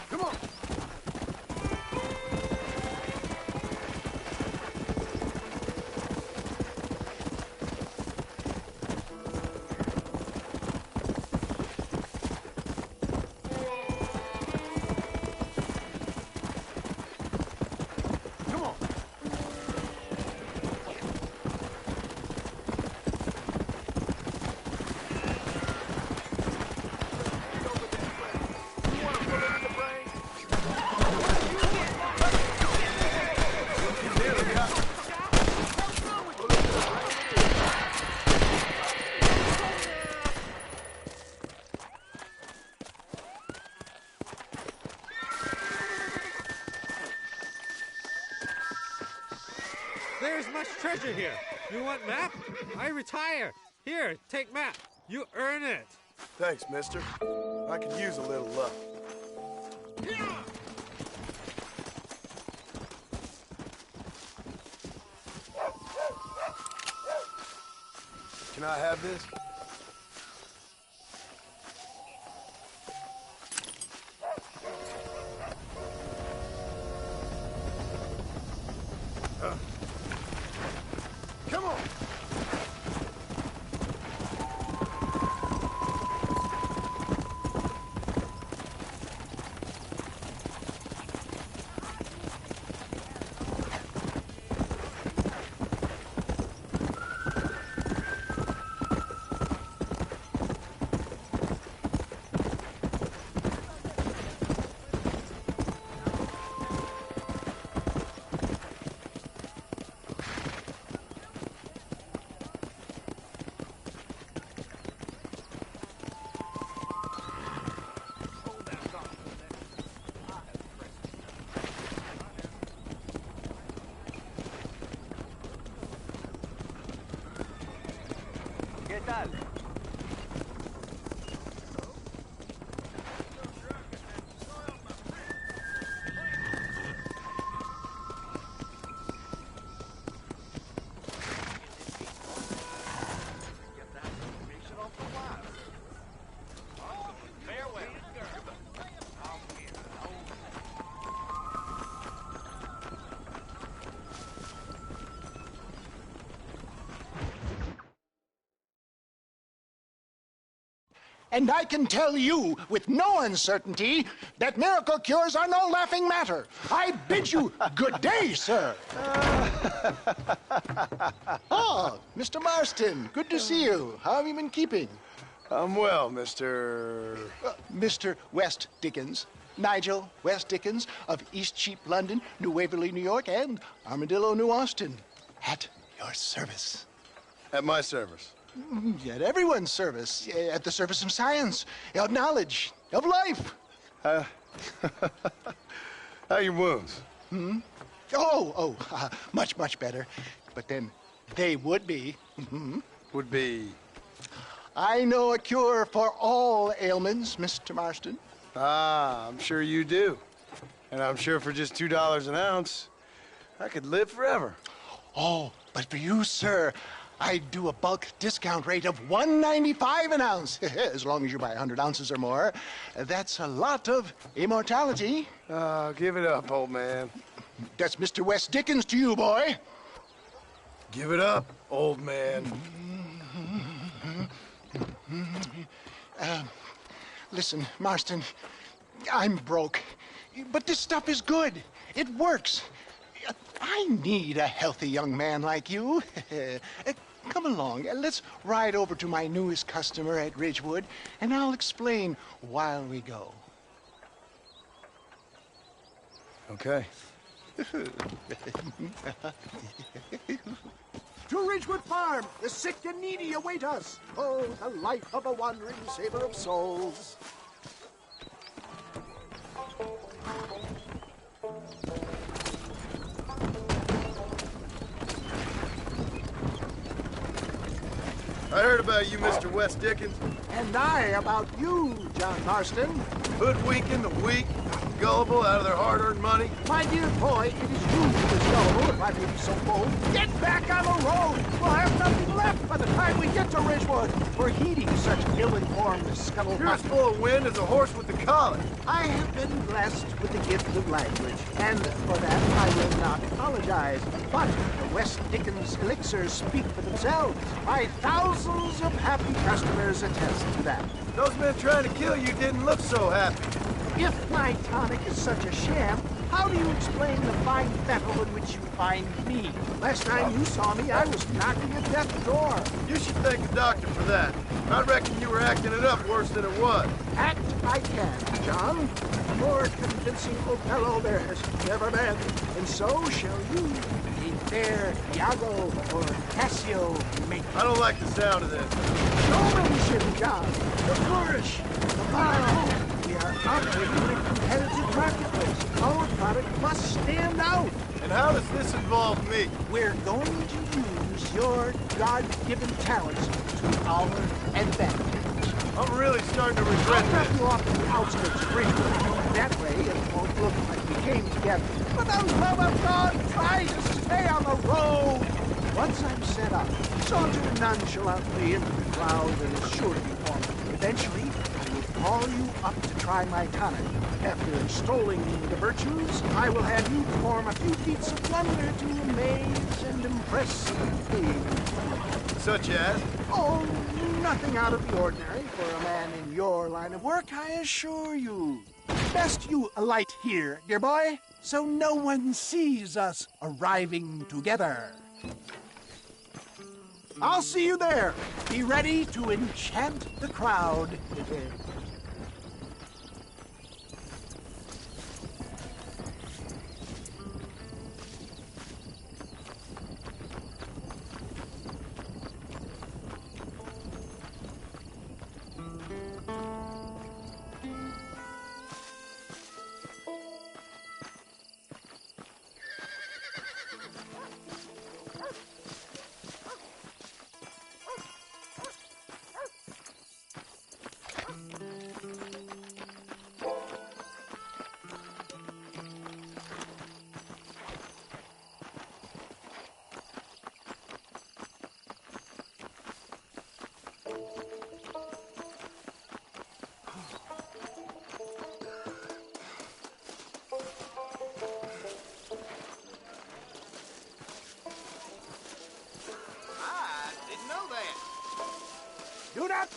[SPEAKER 3] Come on! Come on!
[SPEAKER 12] There's much treasure here. You want map? I retire. Here, take map. You earn it.
[SPEAKER 3] Thanks, mister. I could use a little luck. Can I have this? Come on!
[SPEAKER 13] ¿Qué tal?
[SPEAKER 9] And I can tell you with no uncertainty that miracle cures are no laughing matter. I bid you good day, sir. Oh, Mr. Marston, good to see you. How have you been keeping?
[SPEAKER 3] I'm well, Mr.
[SPEAKER 9] Mr. West Dickens. Nigel West Dickens of Eastcheap, London, New Waverly, New York, and Armadillo, New Austin. At your service.
[SPEAKER 3] At my service.
[SPEAKER 9] At everyone's service. At the service of science, of knowledge, of life.
[SPEAKER 3] How are your wounds?
[SPEAKER 9] Much, much better. But then they would be.
[SPEAKER 3] Would be?
[SPEAKER 9] I know a cure for all ailments, Mr. Marston.
[SPEAKER 3] Ah, I'm sure you do. And I'm sure for just $2 an ounce, I could live forever.
[SPEAKER 9] Oh, but for you, sir, I'd do a bulk discount rate of $1.95 an ounce, as long as you buy 100 ounces or more. That's a lot of immortality.
[SPEAKER 3] Give it up, old man.
[SPEAKER 9] That's Mr. West Dickens to you, boy.
[SPEAKER 3] Give it up, old man.
[SPEAKER 9] Listen, Marston, I'm broke, but this stuff is good. It works. I need a healthy young man like you. Come along, let's ride over to my newest customer at Ridgewood, and I'll explain while we go.
[SPEAKER 3] Okay.
[SPEAKER 9] To Ridgewood Farm, the sick and needy await us. Oh, the life of a wandering saver of souls.
[SPEAKER 3] I heard about you, Mr. West Dickens.
[SPEAKER 9] And I about you, John Marston.
[SPEAKER 3] Hoodwinking the weak, gullible out of their hard-earned money.
[SPEAKER 9] My dear boy, it is you who is gullible, if I may be so bold. Get back on the road! We'll have nothing left by the time we get to Ridgewood for heeding such ill-informed scuttlebutt.
[SPEAKER 3] You're as full of wind as a horse with the collar.
[SPEAKER 9] I have been blessed with the gift of language, and for that I will not apologize. But the West Dickens elixirs speak for themselves. My thousands of happy customers attest to that.
[SPEAKER 3] Those men trying to kill you didn't look so happy.
[SPEAKER 9] If my tonic is such a sham, how do you explain the fine fettle in which you find me? Last time you saw me, I was knocking at death's door.
[SPEAKER 3] You should thank the doctor for that. I reckon you were acting it up worse than it was.
[SPEAKER 9] Act I can, John. A more convincing Othello there has never been. And so shall you, a fair Iago or Cassio make.
[SPEAKER 3] I don't like the sound of this.
[SPEAKER 9] Showmanship, John. The flourish. The fire. We are operating in a competitive marketplace. Our product must stand out.
[SPEAKER 3] And how does this involve me?
[SPEAKER 9] We're going to use your God-given talents to our advantage.
[SPEAKER 3] I'm really starting to regret
[SPEAKER 9] I'll drop
[SPEAKER 3] this.
[SPEAKER 9] you off at the outskirts of Ridgewood. That way it won't look like we came together. For the love of God, try to stay on the road. Once I'm set up, saunter nonchalantly into the crowd and is sure to be formed. Eventually, I will call you up to try my tonic. After extolling the virtues, I will have you perform a few feats of wonder to amaze and impress the page.
[SPEAKER 3] Such as?
[SPEAKER 9] Oh, nothing out of the ordinary for a man in your line of work, I assure you. Best you alight here, dear boy, so no one sees us arriving together. I'll see you there. Be ready to enchant the crowd.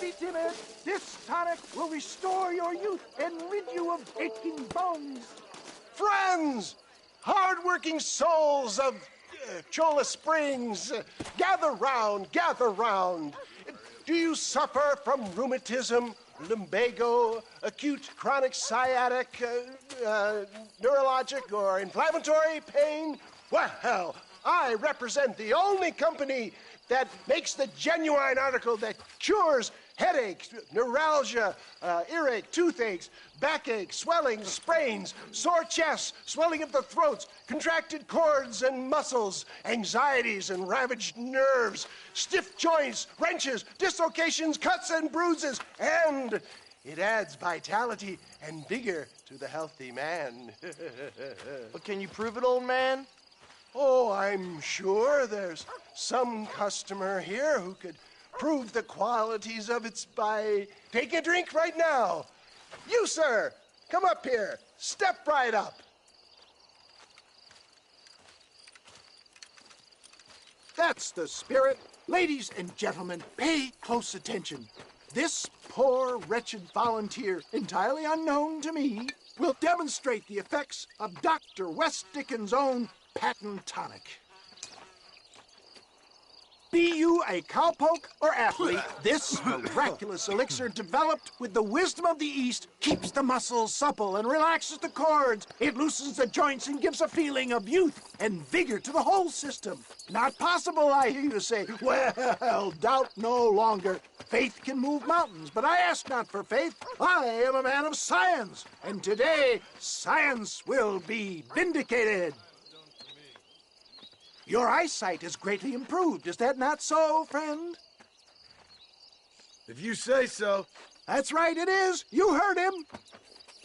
[SPEAKER 9] be timid. This tonic will restore your youth and rid you of aching bones.
[SPEAKER 8] Friends, hard-working souls of Cholla Springs, gather round, gather round. Do you suffer from rheumatism, lumbago, acute chronic sciatic, neurologic, or inflammatory pain? Well, I represent the only company that makes the genuine article that cures headaches, neuralgia, earache, toothaches, backache, swelling, sprains, sore chests, swelling of the throats, contracted cords and muscles, anxieties and ravaged nerves, stiff joints, wrenches, dislocations, cuts and bruises, and it adds vitality and vigor to the healthy man.
[SPEAKER 2] But can you prove it, old man?
[SPEAKER 8] Oh, I'm sure there's some customer here who could prove the qualities of it by taking a drink right now. You, sir, come up here. Step right up.
[SPEAKER 9] That's the spirit. Ladies and gentlemen, pay close attention. This poor, wretched volunteer, entirely unknown to me, will demonstrate the effects of Dr. West Dickens' own patent tonic. Be you a cowpoke or athlete, this miraculous elixir developed with the wisdom of the East keeps the muscles supple and relaxes the cords. It loosens the joints and gives a feeling of youth and vigor to the whole system. Not possible, I hear you say. Well, doubt no longer. Faith can move mountains, but I ask not for faith. I am a man of science, and today science will be vindicated. Your eyesight is greatly improved. Is that not so, friend?
[SPEAKER 3] If you say so.
[SPEAKER 9] That's right, it is. You heard him.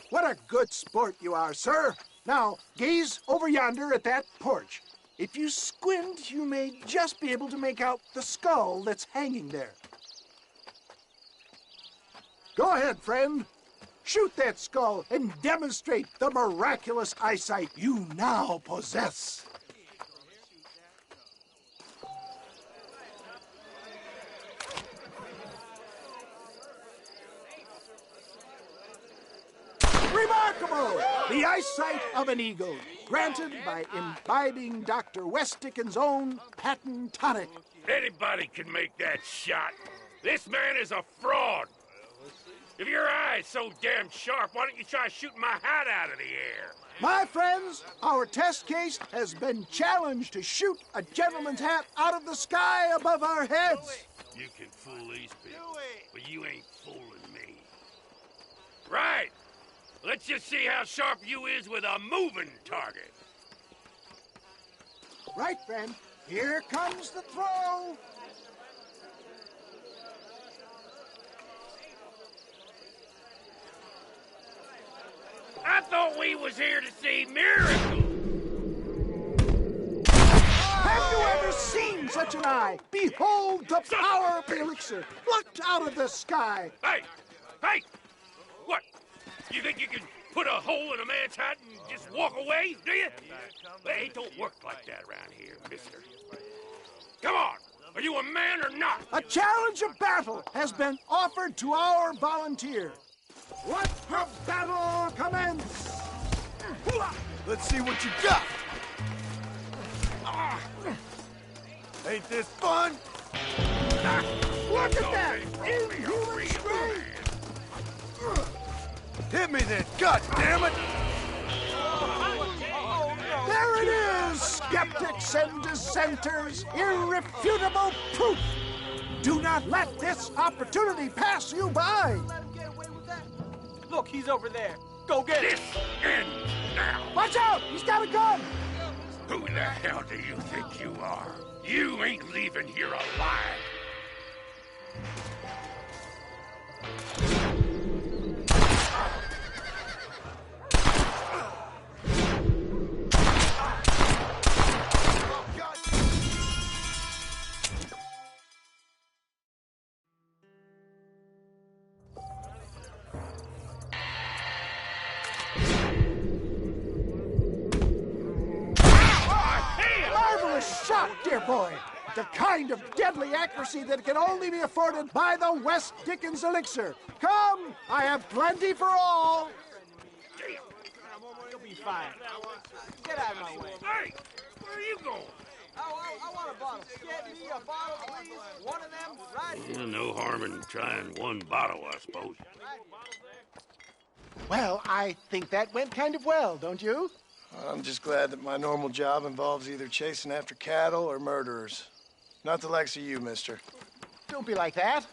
[SPEAKER 9] What a good sport you are, sir. Now, gaze over yonder at that porch. If you squint, you may just be able to make out the skull that's hanging there. Go ahead, friend. Shoot that skull and demonstrate the miraculous eyesight you now possess. Remarkable! The eyesight of an eagle, granted by imbibing Dr. West Dickens' own patent tonic.
[SPEAKER 5] Anybody can make that shot. This man is a fraud. If your eye's so damn sharp, why don't you try shooting my hat out of the air?
[SPEAKER 9] My friends, our test case has been challenged to shoot a gentleman's hat out of the sky above our heads.
[SPEAKER 5] You can fool these people, but you ain't fooling me. Right. Let's just see how sharp you is with a moving target.
[SPEAKER 9] Right, friend. Here comes the throw.
[SPEAKER 5] I thought we was here to see miracles.
[SPEAKER 9] Have you ever seen such an eye? Behold the power of the elixir, plucked out of the sky.
[SPEAKER 5] Hey! Hey! What? You think you can put a hole in a man's hat and just walk away, do you? Hey, it don't work like that around here, mister. Come on! Are you a man or not?
[SPEAKER 9] A challenge of battle has been offered to our volunteer. Let the battle commence!
[SPEAKER 3] Let's see what you got. Ain't this fun?
[SPEAKER 9] Look at that! Inhuman strength!
[SPEAKER 3] Hit me then, God damn it!
[SPEAKER 9] There it is, skeptics and dissenters, irrefutable proof. Do not let this opportunity pass you by.
[SPEAKER 2] Look, he's over there. Go get
[SPEAKER 5] This ends now.
[SPEAKER 9] Watch out, he's got a gun.
[SPEAKER 5] Who the hell do you think you are? You ain't leaving here alive.
[SPEAKER 9] Marvelous shot, dear boy.
[SPEAKER 8] The kind of deadly accuracy that can only be afforded by the West Dickens elixir. Come, I have plenty for all.
[SPEAKER 2] You'll be fine. Get out of my way.
[SPEAKER 6] Hey, where are you going?
[SPEAKER 2] I want a bottle. Get me a bottle, please. One of them right here.
[SPEAKER 5] No harm in trying one bottle, I suppose.
[SPEAKER 8] Well, I think that went kind of well, don't you?
[SPEAKER 3] I'm just glad that my normal job involves either chasing after cattle or murderers. Not the likes of you, mister.
[SPEAKER 8] Don't be like that.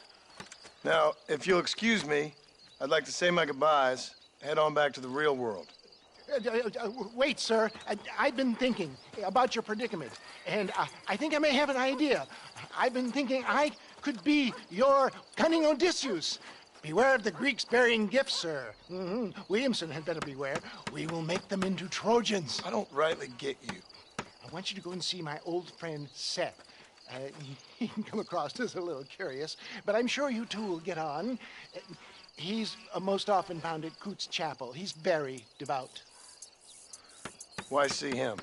[SPEAKER 3] Now, if you'll excuse me, I'd like to say my goodbyes, head on back to the real world.
[SPEAKER 8] Wait, sir. I've been thinking about your predicament, and I think I may have an idea. I've been thinking I could be your cunning Odysseus. Beware of the Greeks burying gifts, sir. Williamson had better beware. We will make them into Trojans.
[SPEAKER 3] I don't rightly get you.
[SPEAKER 8] I want you to go and see my old friend Seth. He can come across as a little curious, but I'm sure you two will get on. He's most often found at Coots Chapel. He's very devout.
[SPEAKER 3] Why see him?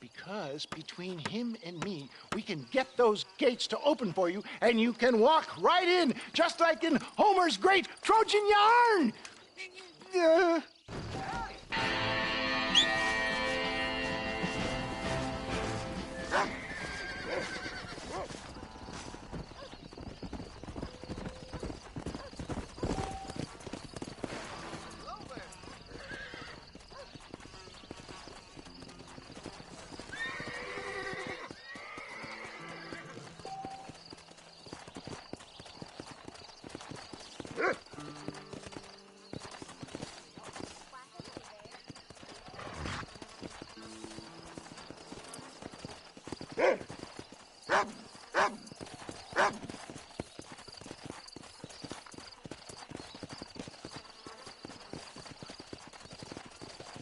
[SPEAKER 8] Because between him and me, we can get those gates to open for you, and you can walk right in, just like in Homer's great Trojan yarn!